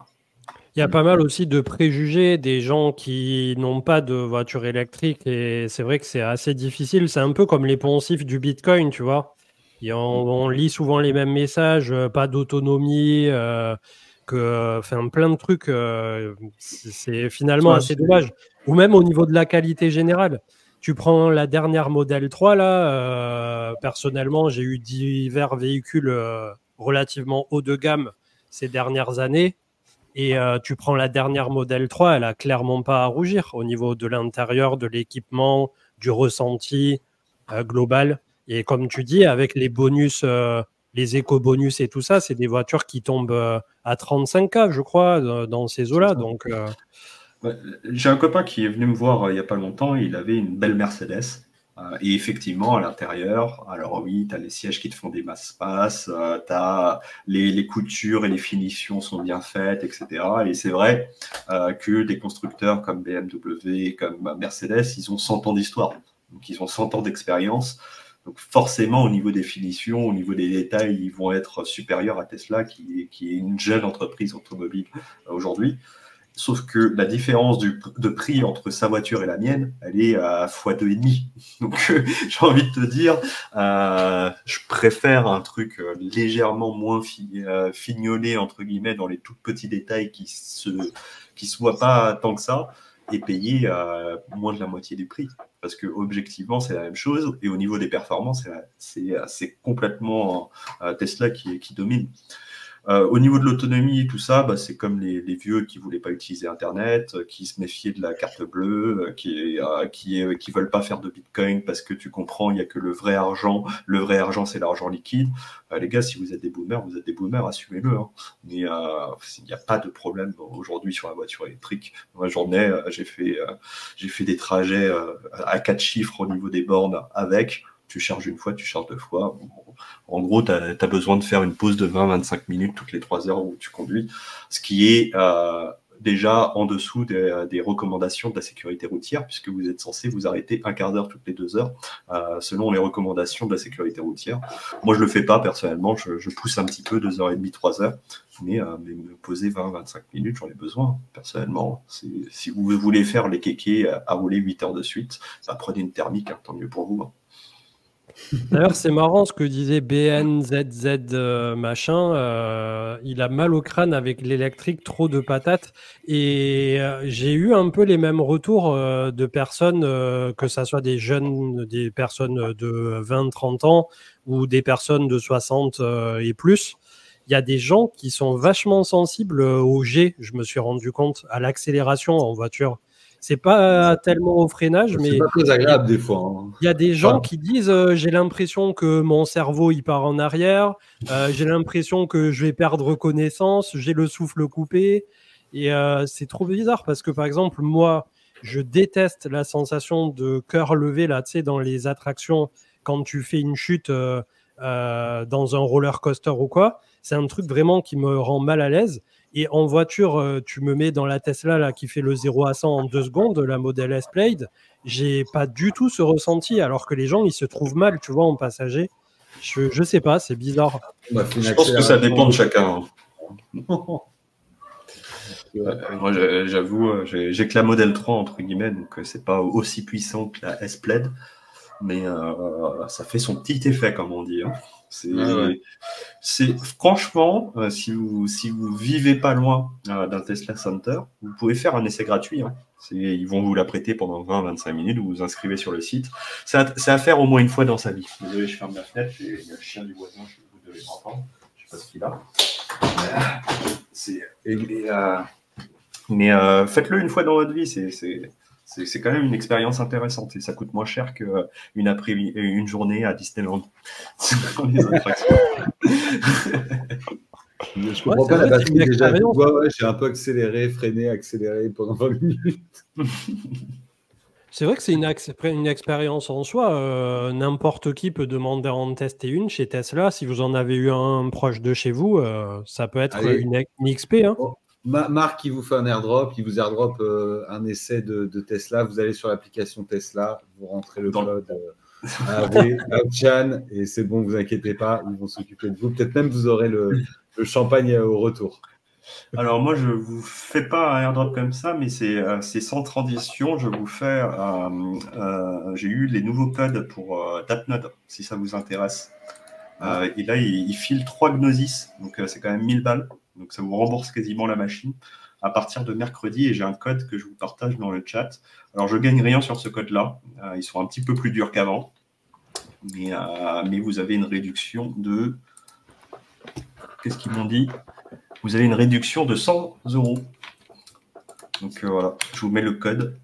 Il y a pas mal aussi de préjugés des gens qui n'ont pas de voiture électrique et c'est vrai que c'est assez difficile. C'est un peu comme les poncifs du Bitcoin, tu vois. On lit souvent les mêmes messages, pas d'autonomie, plein de trucs. C'est finalement assez dommage. Ou même au niveau de la qualité générale. Tu prends la dernière Model 3, là, personnellement, j'ai eu divers véhicules relativement haut de gamme ces dernières années. Et tu prends la dernière Model 3, elle a clairement pas à rougir au niveau de l'intérieur, de l'équipement, du ressenti global. Et comme tu dis, avec les bonus, les éco-bonus et tout ça, c'est des voitures qui tombent à 35K, je crois, dans ces eaux-là. Donc, j'ai un copain qui est venu me voir il n'y a pas longtemps, il avait une belle Mercedes. Et effectivement, à l'intérieur, alors oui, tu as les sièges qui te font des masses-passes, tu as les coutures et les finitions sont bien faites, etc. Et c'est vrai que des constructeurs comme BMW, comme Mercedes, ils ont 100 ans d'histoire. Donc, ils ont 100 ans d'expérience. Donc, forcément, au niveau des finitions, au niveau des détails, ils vont être supérieurs à Tesla, qui est une jeune entreprise automobile aujourd'hui. Sauf que la différence de prix entre sa voiture et la mienne, elle est à x2,5. Donc, j'ai envie de te dire, je préfère un truc légèrement moins fignolé, entre guillemets, dans les tout petits détails qui se voient pas tant que ça, et payer moins de la moitié du prix. Parce que objectivement, c'est la même chose. Et au niveau des performances, c'est complètement Tesla qui domine. Au niveau de l'autonomie, tout ça, c'est comme les vieux qui ne voulaient pas utiliser Internet, qui se méfiaient de la carte bleue, qui veulent pas faire de Bitcoin parce que tu comprends, il n'y a que le vrai argent. Le vrai argent, c'est l'argent liquide. Les gars, si vous êtes des boomers, assumez-le. Hein. Mais il n'y a pas de problème aujourd'hui sur la voiture électrique. Moi, j'ai fait des trajets à 4 chiffres au niveau des bornes avec. tu charges une fois, tu charges 2 fois. En gros, tu as besoin de faire une pause de 20-25 minutes toutes les 3 heures où tu conduis, ce qui est déjà en dessous des recommandations de la sécurité routière, puisque vous êtes censé vous arrêter un quart d'heure toutes les 2 heures, selon les recommandations de la sécurité routière. Moi, je le fais pas personnellement, je pousse un petit peu 2h30, 3 heures, mais me poser 20-25 minutes, j'en ai besoin personnellement. Si vous voulez faire les kékés à rouler 8 heures de suite, prenez une thermique, tant mieux pour vous. D'ailleurs, c'est marrant ce que disait BNZZ machin. Il a mal au crâne avec l'électrique, trop de patates. Et j'ai eu un peu les mêmes retours de personnes, que ça soit des jeunes, des personnes de 20-30 ans ou des personnes de 60 et plus. Il y a des gens qui sont vachement sensibles au G, je me suis rendu compte, à l'accélération en voiture. C'est pas tellement au freinage, mais c'est pas très agréable des fois. Hein. Il y a des gens qui disent j'ai l'impression que mon cerveau il part en arrière, j'ai l'impression que je vais perdre connaissance, j'ai le souffle coupé. Et c'est trop bizarre parce que par exemple, moi, je déteste la sensation de cœur levé là, tu sais, dans les attractions quand tu fais une chute dans un roller coaster ou quoi. C'est un truc vraiment qui me rend mal à l'aise. Et en voiture, tu me mets dans la Tesla là, qui fait le 0 à 100 en 2 secondes, la Model S Plaid. J'ai pas du tout ce ressenti, alors que les gens, ils se trouvent mal, tu vois, en passager. Je sais pas, c'est bizarre. Je pense que ça dépend de chacun. Moi, j'avoue, j'ai que la Model 3, entre guillemets, donc c'est pas aussi puissant que la S Plaid, mais ça fait son petit effet, comme on dit. Hein. Franchement, si vous vivez pas loin d'un Tesla Center, vous pouvez faire un essai gratuit. Hein. Ils vont vous la prêter pendant 20-25 minutes, vous vous inscrivez sur le site. C'est à faire au moins une fois dans sa vie. Désolé, je ferme la fenêtre, il y a le chien du voisin, vous devez l'entendre. Je sais pas ce qu'il a. Mais faites-le une fois dans votre vie, c'est quand même une expérience intéressante et ça coûte moins cher qu'une journée à Disneyland. Dans les attractions. Je comprends pas la batterie déjà. J'ai un peu accéléré, freiné, accéléré pendant 20 minutes. C'est vrai que c'est une expérience en soi. N'importe qui peut demander à en tester une chez Tesla. Si vous en avez eu un proche de chez vous, ça peut être une XP. Hein. Oh. Marc, qui vous fait un airdrop, il vous airdrop un essai de Tesla. Vous allez sur l'application Tesla, vous rentrez le code Chan et c'est bon, vous inquiétez pas, ils vont s'occuper de vous. Peut-être même vous aurez le champagne au retour. Alors moi, je vous fais pas un airdrop comme ça, mais c'est sans transition. Je vous fais. J'ai eu les nouveaux codes pour Datnode, si ça vous intéresse. Et là, il file 3 Gnosis, donc c'est quand même 1000 balles. Donc ça vous rembourse quasiment la machine à partir de mercredi. Et j'ai un code que je vous partage dans le chat. Alors je gagne rien sur ce code-là. Ils sont un petit peu plus durs qu'avant, mais vous avez une réduction de. Qu'est-ce qu'ils m'ont dit ? Vous avez une réduction de 100 €. Donc voilà, je vous mets le code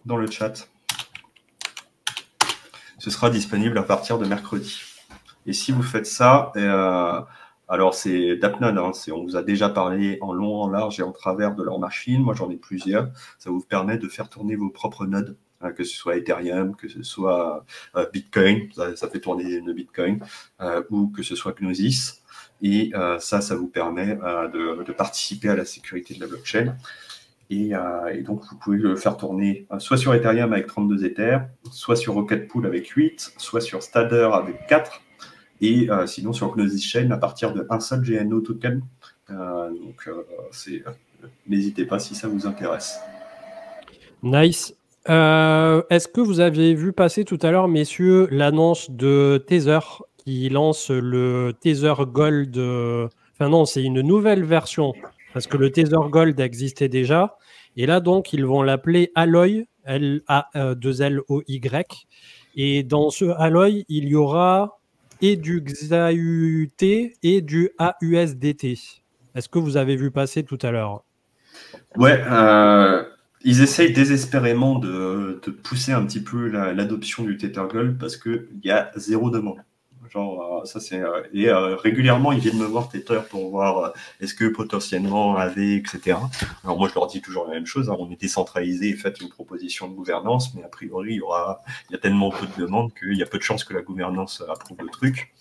dans le chat. Ce sera disponible à partir de mercredi. Et si vous faites ça, alors c'est Datnode, hein, on vous a déjà parlé en long, en large et en travers de leur machine. Moi, j'en ai plusieurs. Ça vous permet de faire tourner vos propres nodes, que ce soit Ethereum, que ce soit Bitcoin, ça fait tourner le Bitcoin, ou que ce soit Gnosis. Et ça vous permet de participer à la sécurité de la blockchain. Et donc, vous pouvez le faire tourner soit sur Ethereum avec 32 Ethers, soit sur Rocket Pool avec 8, soit sur Stader avec 4, et sinon sur Gnosis Chain à partir de un seul GNO token. Donc, n'hésitez pas si ça vous intéresse. Nice. Est-ce que vous avez vu passer tout à l'heure, messieurs, l'annonce de Tether qui lance le Tether Gold Enfin non, c'est une nouvelle version parce que le Tether Gold existait déjà. Et là, donc, ils vont l'appeler Alloy, L-A-2-L-O-Y. Et dans ce Alloy, il y aura et du XAUT et du AUSDT. Est-ce que vous avez vu passer tout à l'heure ? Ouais, ils essayent désespérément de pousser un petit peu l'adoption du Tether Gold parce qu'il y a 0 demande. Genre, ça c'est régulièrement ils viennent me voir Tether pour voir est-ce que potentiellement AV, etc. Alors moi je leur dis toujours la même chose, hein, on est décentralisé et faites une proposition de gouvernance, mais a priori il y a tellement peu de demandes qu'il y a peu de chances que la gouvernance approuve le truc.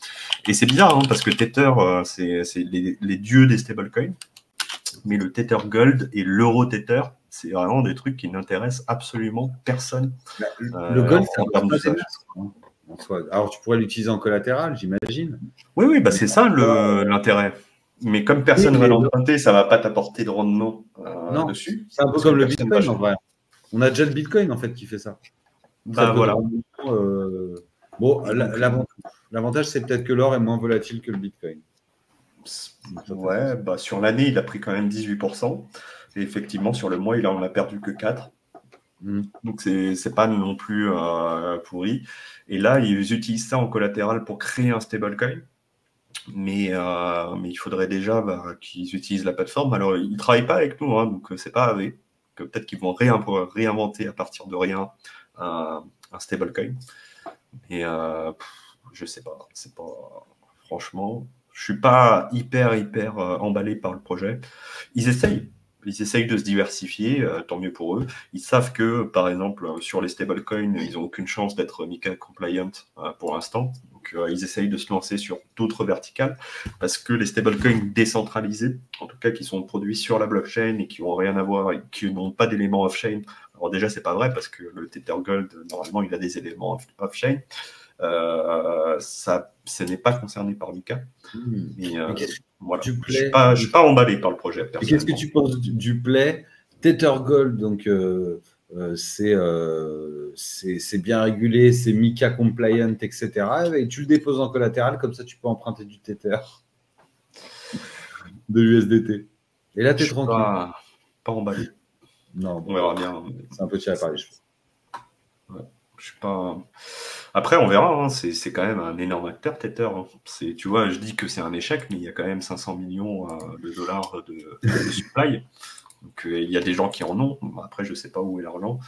Et c'est bizarre hein, parce que Tether c'est les dieux des stablecoins, mais le Tether Gold et l'Euro Tether c'est vraiment des trucs qui n'intéressent absolument personne. Le Gold c'est en termes d'usage. Alors, tu pourrais l'utiliser en collatéral, j'imagine. Oui, bah c'est ça l'intérêt. Mais comme personne ne va l'emprunter, ça ne va pas t'apporter de rendement dessus. C'est un peu comme le Bitcoin, en vrai. On a déjà le Bitcoin, en fait, qui fait ça. Bah voilà. Bon, l'avantage, c'est peut-être que l'or est moins volatile que le Bitcoin. Ouais, bah sur l'année, il a pris quand même 18%. Et effectivement, sur le mois, il en a perdu que 4%. Donc, c'est pas non plus pourri. Et là, ils utilisent ça en collatéral pour créer un stablecoin. Mais il faudrait déjà qu'ils utilisent la plateforme. Alors, ils ne travaillent pas avec nous, hein, donc c'est pas AV. Peut-être qu'ils vont réinventer à partir de rien un stablecoin. Mais je sais pas. C'est pas. Franchement, je suis pas hyper emballé par le projet. Ils essayent de se diversifier, tant mieux pour eux. Ils savent que, par exemple, sur les stablecoins, ils n'ont aucune chance d'être MiCA compliant pour l'instant. Donc, ils essayent de se lancer sur d'autres verticales parce que les stablecoins décentralisés, en tout cas qui sont produits sur la blockchain et qui n'ont rien à voir, et qui n'ont pas d'éléments off-chain. Alors déjà, c'est pas vrai parce que le Tether Gold, normalement, il a des éléments off-chain. Ce n'est pas concerné par MiCA. Mais, voilà. Je ne suis pas emballé par le projet. Qu'est-ce que tu penses du play Tether Gold, donc c'est bien régulé, c'est MiCA compliant, etc. Et tu le déposes en collatéral, comme ça tu peux emprunter du Tether de l'USDT. Et là, tu es tranquille. Pas emballé. Non, on verra bien. C'est un peu tiré par les cheveux. Ouais. Je suis pas. Après, on verra. Hein. C'est quand même un énorme acteur, Tether. Hein. Tu vois, je dis que c'est un échec, mais il y a quand même 500 millions de dollars de supply. Donc, il y a des gens qui en ont. Après, je sais pas où est l'argent.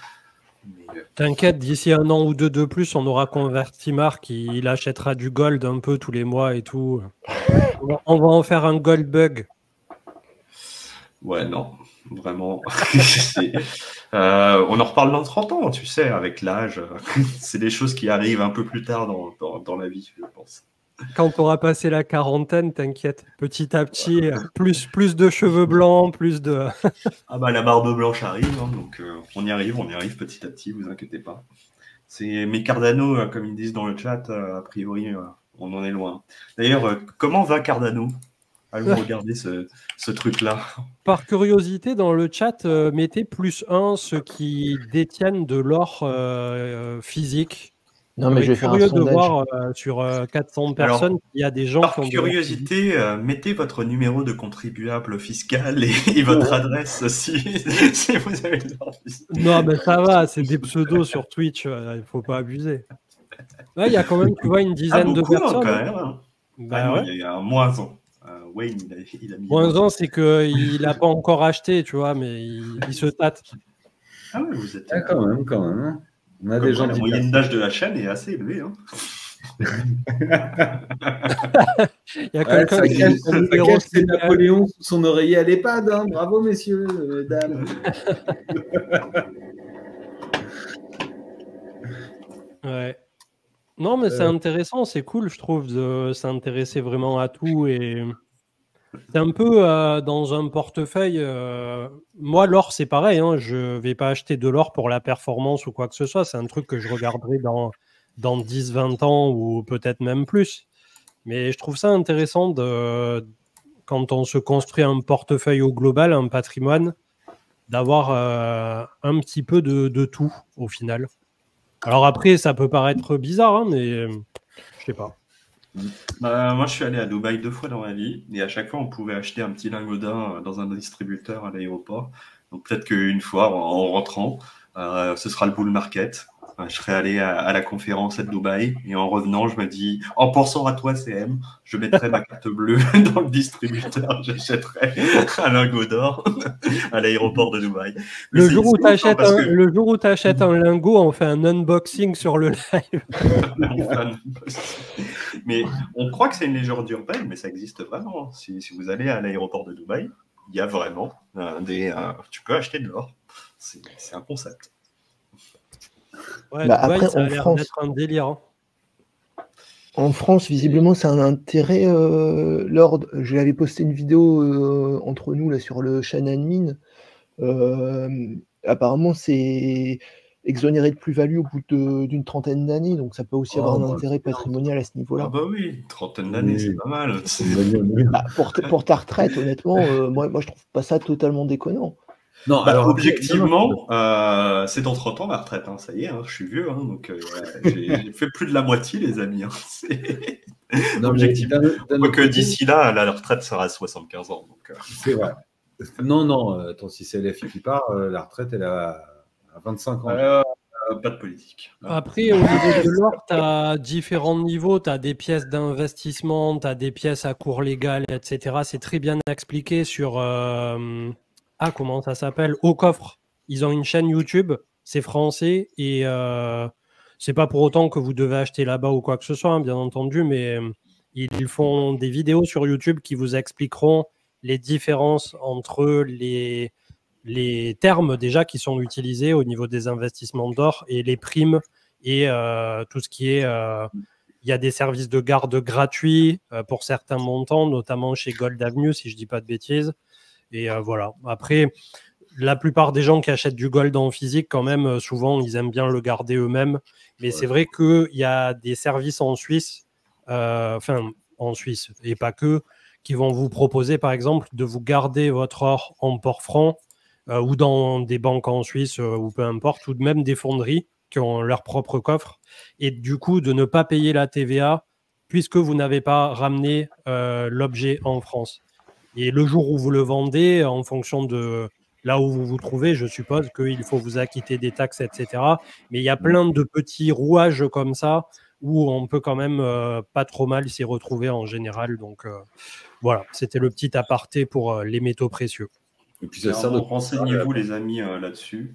Mais... T'inquiète, d'ici 1 an ou 2 de plus, on aura converti Marc. Il achètera du gold un peu tous les mois et tout. On va en faire un gold bug. Ouais, non. Vraiment. On en reparle dans 30 ans, tu sais, avec l'âge. C'est des choses qui arrivent un peu plus tard dans la vie, je pense. Quand on aura passé la quarantaine, t'inquiète. Petit à petit, plus de cheveux blancs, plus de... Ah bah la barbe blanche arrive, hein, donc on y arrive petit à petit, vous inquiétez pas. Mais Cardano, comme ils disent dans le chat, a priori, on en est loin. D'ailleurs, comment va Cardano ? Allons regarder ce truc-là. Par curiosité, dans le chat, mettez +1 ceux qui détiennent de l'or physique. Non, mais je vais curieux de voir sur 400 personnes, il y a des gens par qui ont curiosité, mettez votre numéro de contribuable fiscal et votre adresse si vous avez de l'or physique. Non, mais ça va, c'est des pseudos sur Twitch, il ne faut pas abuser. Là, il y a quand même, tu vois, une dizaine de personnes. Quand même, hein. Bah, il y a un -1. Wayne, il a mis. -1, c'est qu'il n'a pas encore acheté, tu vois, mais il se tâte. Ah oui, vous êtes. Quand même. On a des gens la moyenne d'âge de la chaîne est assez élevée. Hein. Il y a quelqu'un qui c'est Napoléon sous son oreiller à l'EHPAD. Hein. Bravo, messieurs, mesdames. Ouais. Non, mais c'est intéressant, c'est cool, je trouve, de s'intéresser vraiment à tout. Et c'est un peu dans un portefeuille. Moi, l'or, c'est pareil. Hein, je ne vais pas acheter de l'or pour la performance ou quoi que ce soit. C'est un truc que je regarderai dans 10-20 ans ou peut-être même plus. Mais je trouve ça intéressant quand on se construit un portefeuille au global, un patrimoine, d'avoir un petit peu de tout au final. Alors après, ça peut paraître bizarre, hein, mais je sais pas. Moi, je suis allé à Dubaï 2 fois dans ma vie et à chaque fois, on pouvait acheter un petit lingot d'un dans un distributeur à l'aéroport. Donc peut-être qu'une fois, en rentrant, ce sera le bull market. Je serais allé à la conférence à Dubaï et en revenant, je me dis, en pensant à toi, CM, je mettrai ma carte bleue dans le distributeur, j'achèterai un lingot d'or à l'aéroport de Dubaï. Le jour où tu achètes un lingot, on fait un unboxing sur le live. Mais on croit que c'est une légende urbaine, mais ça existe vraiment. Si vous allez à l'aéroport de Dubaï, il y a vraiment tu peux acheter de l'or. C'est un concept. Ouais, Dubaï, après, ça a l'air d'être un délire. Hein. En France, visiblement, c'est un intérêt. Lord, je l'avais posté une vidéo entre nous là sur le Shannon Min. Apparemment, c'est exonéré de plus-value au bout d'une trentaine d'années, donc ça peut aussi avoir un intérêt patrimonial à ce niveau-là. Ah bah oui, trentaine d'années, c'est pas mal. Pour ta retraite, honnêtement, moi je trouve pas ça totalement déconnant. Non, alors objectivement, c'est dans 30 ans ma retraite, hein, ça y est, hein, je suis vieux, hein, donc j'ai fait plus de la moitié, les amis. Hein, objectivement, quoique d'ici là, la retraite sera à 75 ans. C'est vrai. Non, ton CCLF qui part, la retraite, elle est à 25 ans. Pas de politique. Après, au niveau de l'or, tu as différents niveaux. Tu as des pièces d'investissement, tu as des pièces à cours légal, etc. C'est très bien expliqué sur... comment ça s'appelle? Au Coffre. Ils ont une chaîne YouTube, c'est français, et c'est pas pour autant que vous devez acheter là-bas ou quoi que ce soit, hein, bien entendu, mais ils font des vidéos sur YouTube qui vous expliqueront les différences entre les termes déjà qui sont utilisés au niveau des investissements d'or et les primes et tout ce qui est... il y a des services de garde gratuits pour certains montants, notamment chez Gold Avenue, si je dis pas de bêtises. Et voilà. Après, la plupart des gens qui achètent du gold en physique, quand même, souvent, ils aiment bien le garder eux-mêmes. Mais c'est vrai qu'il y a des services en Suisse, en Suisse, et pas que, qui vont vous proposer, par exemple, de vous garder votre or en port franc ou dans des banques en Suisse ou peu importe, ou même des fonderies qui ont leur propre coffre. Et du coup, de ne pas payer la TVA puisque vous n'avez pas ramené l'objet en France. Et le jour où vous le vendez, en fonction de là où vous vous trouvez, je suppose qu'il faut vous acquitter des taxes, etc. Mais il y a plein de petits rouages comme ça où on peut quand même pas trop mal s'y retrouver en général. Donc voilà, c'était le petit aparté pour les métaux précieux. Et puis renseignez-vous les amis là-dessus.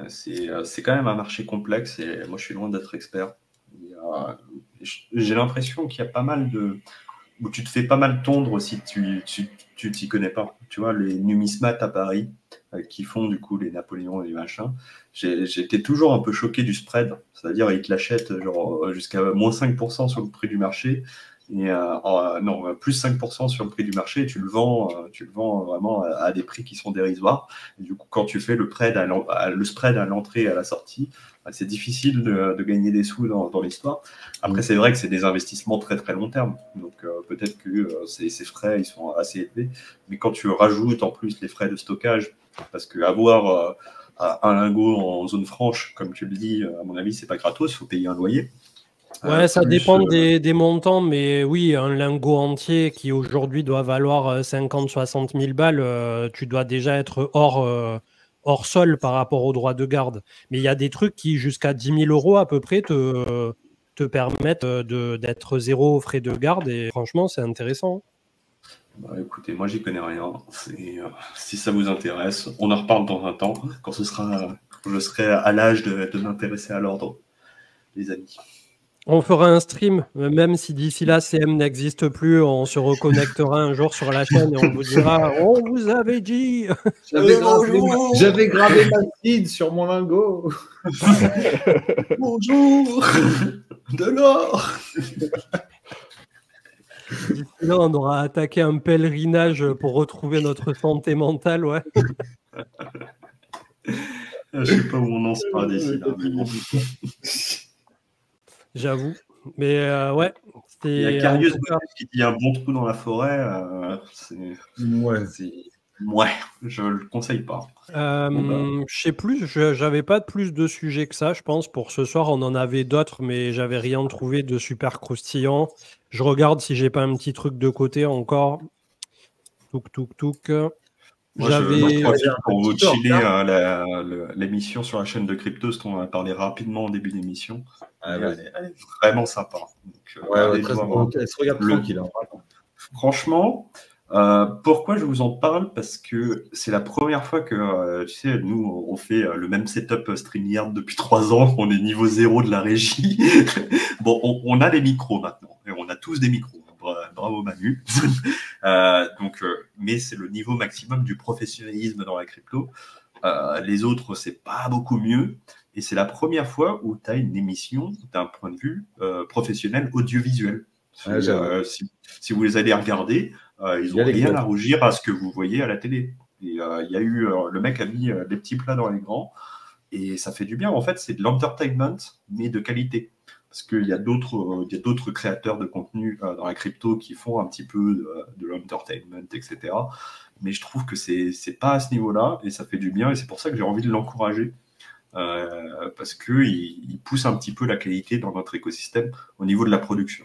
C'est quand même un marché complexe et moi je suis loin d'être expert. J'ai l'impression qu'il y a pas mal où tu te fais pas mal tondre si tu t'y connais pas. Tu vois, les numismates à Paris qui font du coup les Napoléons et les machins. J'étais toujours un peu choqué du spread. C'est-à-dire, ils te l'achètent genre jusqu'à moins 5% sur le prix du marché. Et non, plus 5% sur le prix du marché, et tu le vends vraiment à des prix qui sont dérisoires. Et du coup, quand tu fais le spread à l'entrée et à la sortie, c'est difficile de gagner des sous dans l'histoire. Après, c'est vrai que c'est des investissements très très long terme. Donc peut-être que ces frais ils sont assez élevés. Mais quand tu rajoutes en plus les frais de stockage, parce qu'avoir un lingot en zone franche, comme tu le dis, à mon avis, c'est pas gratos, il faut payer un loyer. Ouais, ça dépend des montants, mais oui, un lingot entier qui aujourd'hui doit valoir 50-60 000 balles, tu dois déjà être hors sol par rapport aux droits de garde. Mais il y a des trucs qui, jusqu'à 10 000 euros à peu près, te permettent d'être zéro frais de garde, et franchement, c'est intéressant. Bah, écoutez, moi, j'y connais rien. Si ça vous intéresse, on en reparle dans un temps, quand je serai à l'âge de m'intéresser à l'ordre, les amis. On fera un stream, même si d'ici là CM n'existe plus, on se reconnectera un jour sur la chaîne et on vous dira « On vous avait dit !» J'avais gravé ma feed sur mon lingot. Bonjour. De l'or. D'ici là, on aura attaqué un pèlerinage pour retrouver notre santé mentale, ouais. Je sais pas où on en sera d'ici là, mais bon. J'avoue. Mais ouais. Il y a Carius qui dit un bon trou dans la forêt. Ouais, je le conseille pas. Je sais plus, j'avais pas plus de sujets que ça, je pense. Pour ce soir, on en avait d'autres, mais j'avais rien trouvé de super croustillant. Je regarde si j'ai pas un petit truc de côté encore. Touk. Moi, je profite pour vous chiller l'émission sur la chaîne de Cryptost. On a parlé rapidement au début de l'émission. Elle est vraiment sympa. Donc, elle se regarde tranquille. Franchement, pourquoi je vous en parle? Parce que c'est la première fois que, tu sais, nous, on fait le même setup StreamYard depuis 3 ans. On est niveau 0 de la régie. Bon, on a des micros maintenant. Et on a tous des micros. Bravo Manu. Mais c'est le niveau maximum du professionnalisme dans la crypto. Les autres, c'est pas beaucoup mieux. Et c'est la première fois où tu as une émission d'un point de vue professionnel audiovisuel. Si vous les allez regarder, ils n'ont rien à rougir à ce que vous voyez à la télé. Et il y a eu, le mec a mis des petits plats dans les grands. Et ça fait du bien. En fait, c'est de l'entertainment, mais de qualité. Parce qu'il y a d'autres créateurs de contenu dans la crypto qui font un petit peu de l'entertainment, etc. Mais je trouve que c'est pas à ce niveau-là et ça fait du bien et c'est pour ça que j'ai envie de l'encourager parce qu'il pousse un petit peu la qualité dans notre écosystème au niveau de la production.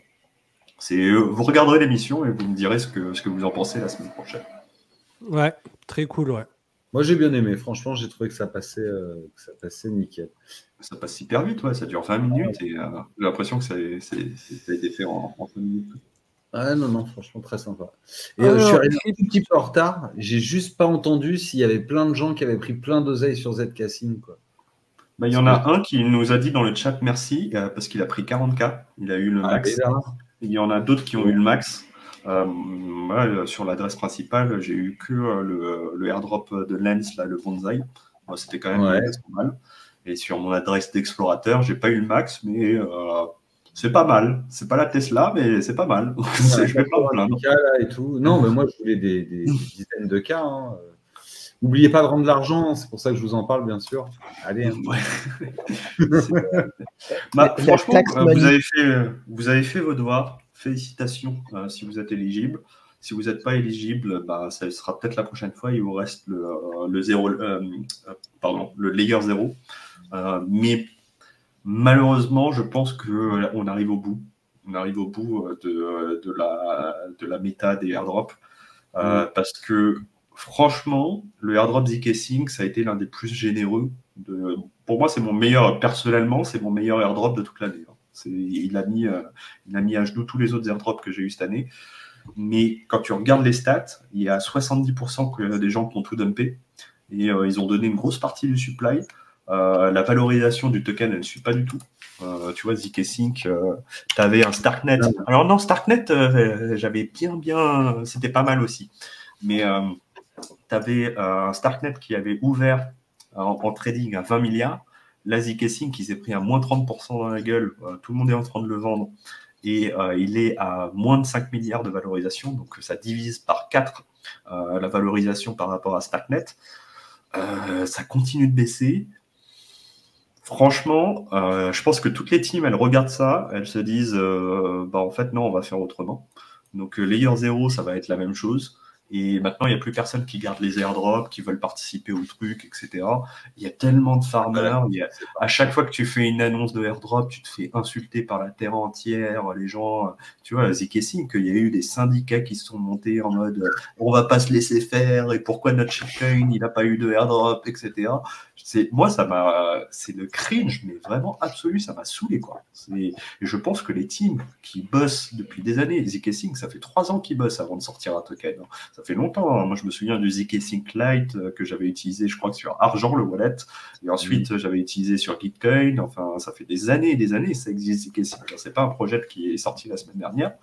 Vous regarderez l'émission et vous me direz ce que vous en pensez la semaine prochaine. Ouais, très cool, ouais. Moi, j'ai bien aimé. Franchement, j'ai trouvé que ça passait nickel. Ça passe hyper vite, ouais. Ça dure 20 minutes et j'ai l'impression que ça a été fait en 5 minutes. Ah non, franchement, très sympa. Et je suis arrivé un petit peu en retard. J'ai juste pas entendu s'il y avait plein de gens qui avaient pris plein d'oseille sur Zcassing, quoi. Bah, il y en a un qui nous a dit dans le chat merci parce qu'il a pris 40K. Il a eu le max. Il y en a d'autres qui ont eu le max. Sur l'adresse principale, j'ai eu que le airdrop de Lens, là, le Bonsai. C'était quand même pas mal. Et sur mon adresse d'explorateur, j'ai pas eu le max, mais c'est pas mal. C'est pas la Tesla, mais c'est pas mal. Je vais pas me plaindre. Et tout. Non, mais moi, je voulais des dizaines de cas. Hein. N'oubliez pas de rendre l'argent, c'est pour ça que je vous en parle, bien sûr. Allez. Franchement, vous avez fait vos devoirs. Félicitations si vous êtes éligible. Si vous n'êtes pas éligible, ça sera peut-être la prochaine fois. Il vous reste le layer 0. Mais malheureusement, je pense qu'on arrive au bout. On arrive au bout de la méta des airdrops. Parce que franchement, le airdrop Zcassing, ça a été l'un des plus généreux. Pour moi, personnellement, c'est mon meilleur airdrop de toute l'année. Il a mis à genoux tous les autres airdrops que j'ai eu cette année. Mais quand tu regardes les stats, il y a 70% des gens qui ont tout dumpé. Et ils ont donné une grosse partie du supply. La valorisation du token, elle ne suit pas du tout. Tu vois, Zcassing, tu avais un Starknet. Alors non, Starknet, j'avais bien... C'était pas mal aussi. Mais tu avais un Starknet qui avait ouvert en trading à 20 milliards. La Zcassing qui s'est pris à moins 30% dans la gueule, tout le monde est en train de le vendre et il est à moins de 5 milliards de valorisation, donc ça divise par 4 la valorisation par rapport à Starknet. Ça continue de baisser. Franchement, je pense que toutes les teams, elles regardent ça, elles se disent en fait non, on va faire autrement. Donc Layer 0, ça va être la même chose. Et maintenant, il n'y a plus personne qui garde les airdrops, qui veulent participer au truc, etc. Il y a tellement de farmers. À chaque fois que tu fais une annonce de airdrop, tu te fais insulter par la terre entière. Les gens, tu vois, Zcassing, qu'il y a eu des syndicats qui se sont montés en mode on va pas se laisser faire et pourquoi notre shitcoin, il n'a pas eu de airdrop, etc. Moi, c'est le cringe, mais vraiment absolu, ça m'a saoulé, quoi. Et je pense que les teams qui bossent depuis des années, Zcassing, ça fait 3 ans qu'ils bossent avant de sortir un token. Ça fait longtemps. Hein. Moi, je me souviens du Zcassing Lite que j'avais utilisé, je crois que sur Argent, le wallet. Et ensuite, j'avais utilisé sur Gitcoin. Enfin, ça fait des années et des années ça existe, Zcassing. C'est pas un projet qui est sorti la semaine dernière.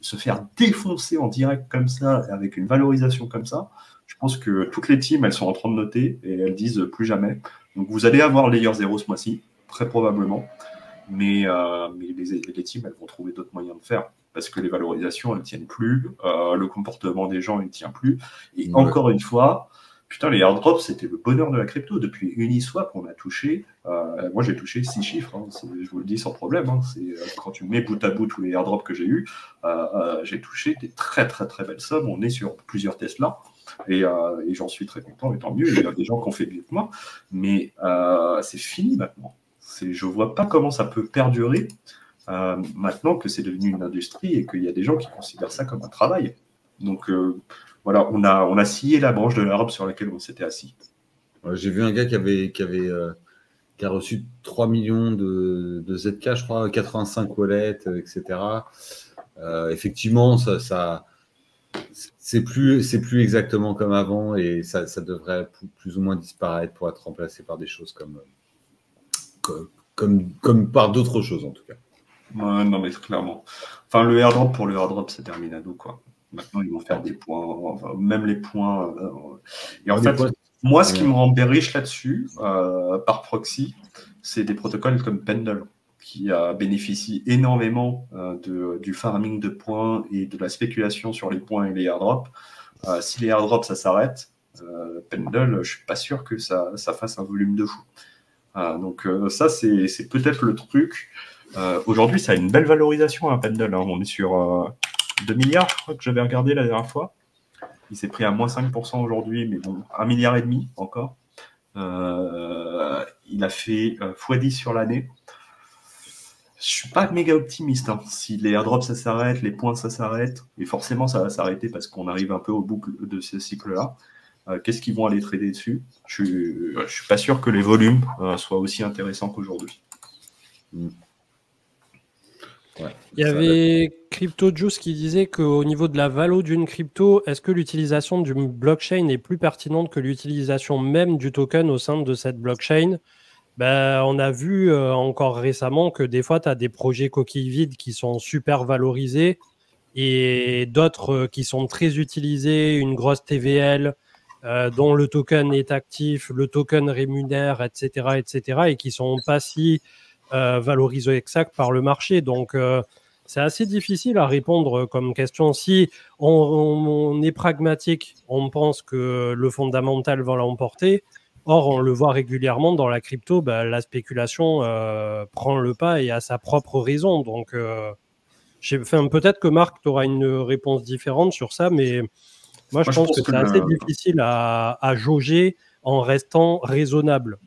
Se faire défoncer en direct comme ça, avec une valorisation comme ça, je pense que toutes les teams, elles sont en train de noter et elles disent plus jamais. Donc, vous allez avoir Layer 0 ce mois-ci, très probablement. Mais les teams, elles vont trouver d'autres moyens de faire. Parce que les valorisations, elles ne tiennent plus. Le comportement des gens, il ne tient plus. Et encore une fois, putain, les airdrops, c'était le bonheur de la crypto. Depuis Uniswap, on a touché... moi, j'ai touché 6 chiffres. Hein, je vous le dis sans problème. Hein, quand tu mets bout à bout tous les airdrops que j'ai eus, j'ai touché des très, très, très belles sommes. On est sur plusieurs Tesla. Et j'en suis très content, et tant mieux. Il y a des gens qui ont fait mieux que moi. Mais c'est fini maintenant. Je ne vois pas comment ça peut perdurer maintenant que c'est devenu une industrie et qu'il y a des gens qui considèrent ça comme un travail. Donc voilà, on a scié la branche de l'arbre sur laquelle on s'était assis. J'ai vu un gars qui a reçu 3 millions de ZK, je crois, 85 wallets, etc. Effectivement, c'est plus exactement comme avant et ça devrait plus ou moins disparaître pour être remplacé par des choses comme par d'autres choses en tout cas. Non, mais clairement. Enfin, le airdrop pour le airdrop, c'est terminado, quoi. Maintenant, ils vont faire des points, enfin, même les points. Et en fait, moi, ce qui me rend riche là-dessus, par proxy, c'est des protocoles comme Pendle, qui bénéficient énormément du farming de points et de la spéculation sur les points et les airdrops. Si les airdrops, ça s'arrête, Pendle, je suis pas sûr que ça fasse un volume de fou. Donc ça, c'est peut-être le truc. Aujourd'hui, ça a une belle valorisation, Pendle. Hein. On est sur 2 milliards, je crois que j'avais regardé la dernière fois. Il s'est pris à moins 5% aujourd'hui, mais bon, 1,5 milliard encore. Il a fait x10 sur l'année. Je suis pas méga optimiste. Hein. Si les airdrops, ça s'arrête, les points, ça s'arrête, et forcément, ça va s'arrêter parce qu'on arrive un peu au bout de ce cycle-là. Qu'est-ce qu'ils vont aller trader dessus? Je suis pas sûr que les volumes soient aussi intéressants qu'aujourd'hui. Ouais, il y avait CryptoJuice qui disait qu'au niveau de la valo d'une crypto, est-ce que l'utilisation d'une blockchain est plus pertinente que l'utilisation même du token au sein de cette blockchain? On a vu encore récemment que des fois, tu as des projets coquilles vides qui sont super valorisés et d'autres qui sont très utilisés, une grosse TVL dont le token est actif, le token rémunère, etc., et qui sont pas si valorisé exact par le marché. Donc, c'est assez difficile à répondre comme question. Si on est pragmatique, on pense que le fondamental va l'emporter. Or, on le voit régulièrement dans la crypto, la spéculation prend le pas et a sa propre raison. Donc, peut-être que Marc, tu auras une réponse différente sur ça, mais moi, je pense que c'est assez difficile à jauger en restant raisonnable.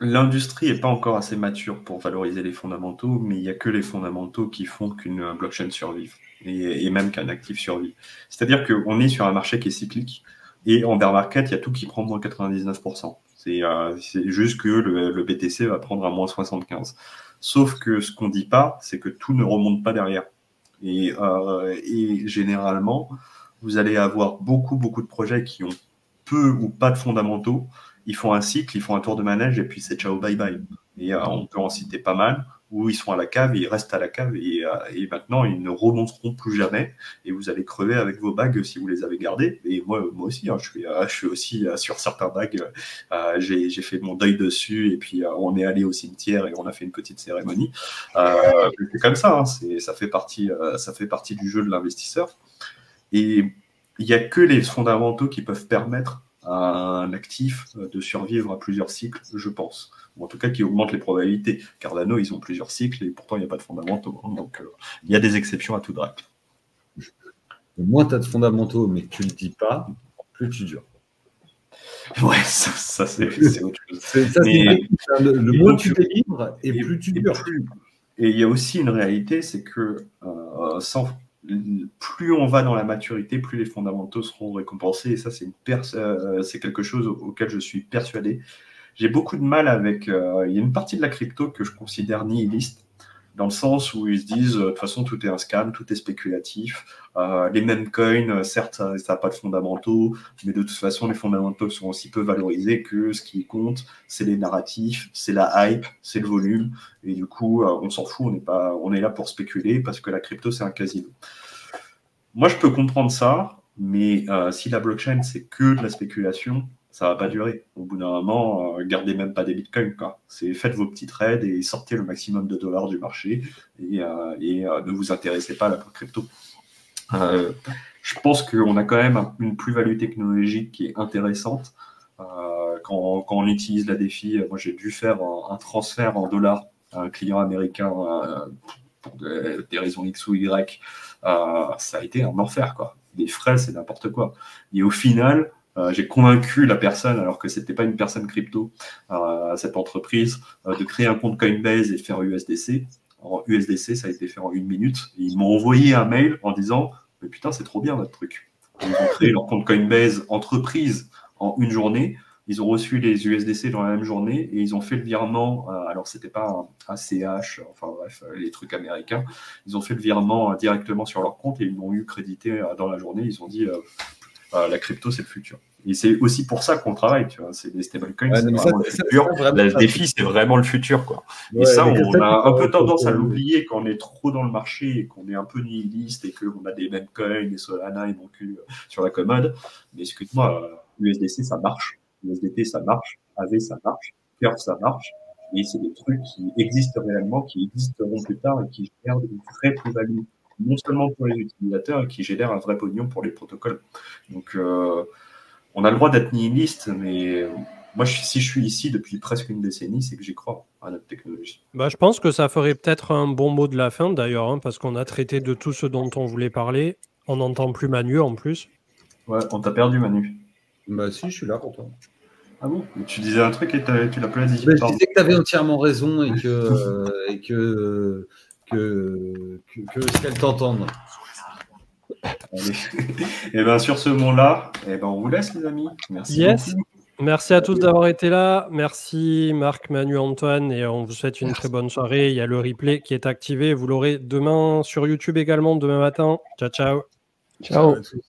L'industrie n'est pas encore assez mature pour valoriser les fondamentaux, mais il n'y a que les fondamentaux qui font qu'une blockchain survive, et même qu'un actif survive. C'est-à-dire qu'on est sur un marché qui est cyclique, et en bear market, il y a tout qui prend moins 99%. C'est juste que le BTC va prendre à moins 75%. Sauf que ce qu'on ne dit pas, c'est que tout ne remonte pas derrière. Et généralement, vous allez avoir beaucoup de projets qui ont peu ou pas de fondamentaux. Ils font un cycle, ils font un tour de manège et puis c'est ciao, bye bye. Et on peut en citer pas mal où ils sont à la cave et ils restent à la cave et maintenant ils ne remonteront plus jamais et vous allez crever avec vos bagues si vous les avez gardées. Et moi aussi, hein, je suis aussi sur certains bagues, j'ai fait mon deuil dessus et puis on est allé au cimetière et on a fait une petite cérémonie. C'est comme ça, hein, ça fait partie du jeu de l'investisseur. Et il n'y a que les fondamentaux qui peuvent permettre à un actif de survivre à plusieurs cycles, je pense. Ou en tout cas, qui augmentent les probabilités. Cardano, ils ont plusieurs cycles et pourtant, il n'y a pas de fondamentaux. Hein, donc, il y a des exceptions à tout drague. Moins tu as de fondamentaux, mais que tu ne le dis pas, plus tu dures. Ouais, ça c'est autre chose. Le moins tu délivres et plus tu dures. Et il y a aussi une réalité, c'est que plus on va dans la maturité, plus les fondamentaux seront récompensés. Et ça, c'est quelque chose auquel je suis persuadé. J'ai beaucoup de mal avec... il y a une partie de la crypto que je considère nihiliste, dans le sens où ils se disent, de toute façon, tout est un scam, tout est spéculatif. Les mêmes coins, certes, ça n'a pas de fondamentaux, mais de toute façon, les fondamentaux sont aussi peu valorisés que ce qui compte, c'est les narratifs, c'est la hype, c'est le volume. Et du coup, on s'en fout, on est là pour spéculer parce que la crypto, c'est un casino. Moi, je peux comprendre ça, mais si la blockchain, c'est que de la spéculation, ça va pas durer. Au bout d'un moment, gardez même pas des bitcoins, quoi. Faites vos petits trades et sortez le maximum de dollars du marché et ne vous intéressez pas à la crypto. Je pense qu'on a quand même une plus-value technologique qui est intéressante. Quand on utilise la DeFi, moi j'ai dû faire un transfert en dollars à un client américain pour des raisons X ou Y. Ça a été un enfer, quoi. Les frais, c'est n'importe quoi. Et au final, j'ai convaincu la personne, alors que c'était pas une personne crypto, cette entreprise, de créer un compte Coinbase et faire USDC. En USDC, ça a été fait en 1 minute. Et ils m'ont envoyé un mail en disant « Mais putain, c'est trop bien votre truc. Ils ont créé leur compte Coinbase entreprise en une journée. Ils ont reçu les USDC dans la même journée et ils ont fait le virement. Alors, c'était pas un CH, enfin bref, les trucs américains. Ils ont fait le virement directement sur leur compte et ils l'ont eu crédité dans la journée. Ils ont dit la crypto, c'est le futur. Et c'est aussi pour ça qu'on travaille, tu vois. C'est les stablecoins, c'est vraiment le futur. La DeFi, c'est vraiment le futur, quoi. Et ça, on a un peu tendance à l'oublier quand on est trop dans le marché et qu'on est un peu nihiliste et qu'on a des memcoins, des Solana et non plus sur la commode. Mais excuse-moi, USDC, ça marche. USDT, ça marche. AV, ça marche. Curve, ça marche. Et c'est des trucs qui existent réellement, qui existeront plus tard et qui génèrent une vraie plus-value, non seulement pour les utilisateurs, et qui génèrent un vrai pognon pour les protocoles. Donc, on a le droit d'être nihiliste, mais moi, si je suis ici depuis presque une décennie, c'est que j'y crois à notre technologie. Je pense que ça ferait peut-être un bon mot de la fin, d'ailleurs, hein, parce qu'on a traité de tout ce dont on voulait parler. On n'entend plus Manu, en plus. Ouais, on t'a perdu, Manu. Bah si, je suis là pour toi. Ah bon? Tu disais un truc et tu l'as pas dit. Je disais que tu avais entièrement raison et que qu'elle t'entende. Et bien sur ce mot-là, on vous laisse les amis. Merci beaucoup. Merci à tous d'avoir été là. Merci Marc, Manu, Antoine et on vous souhaite une très bonne soirée. Il y a le replay qui est activé. Vous l'aurez demain sur YouTube également, demain matin. Ciao, ciao. Ciao.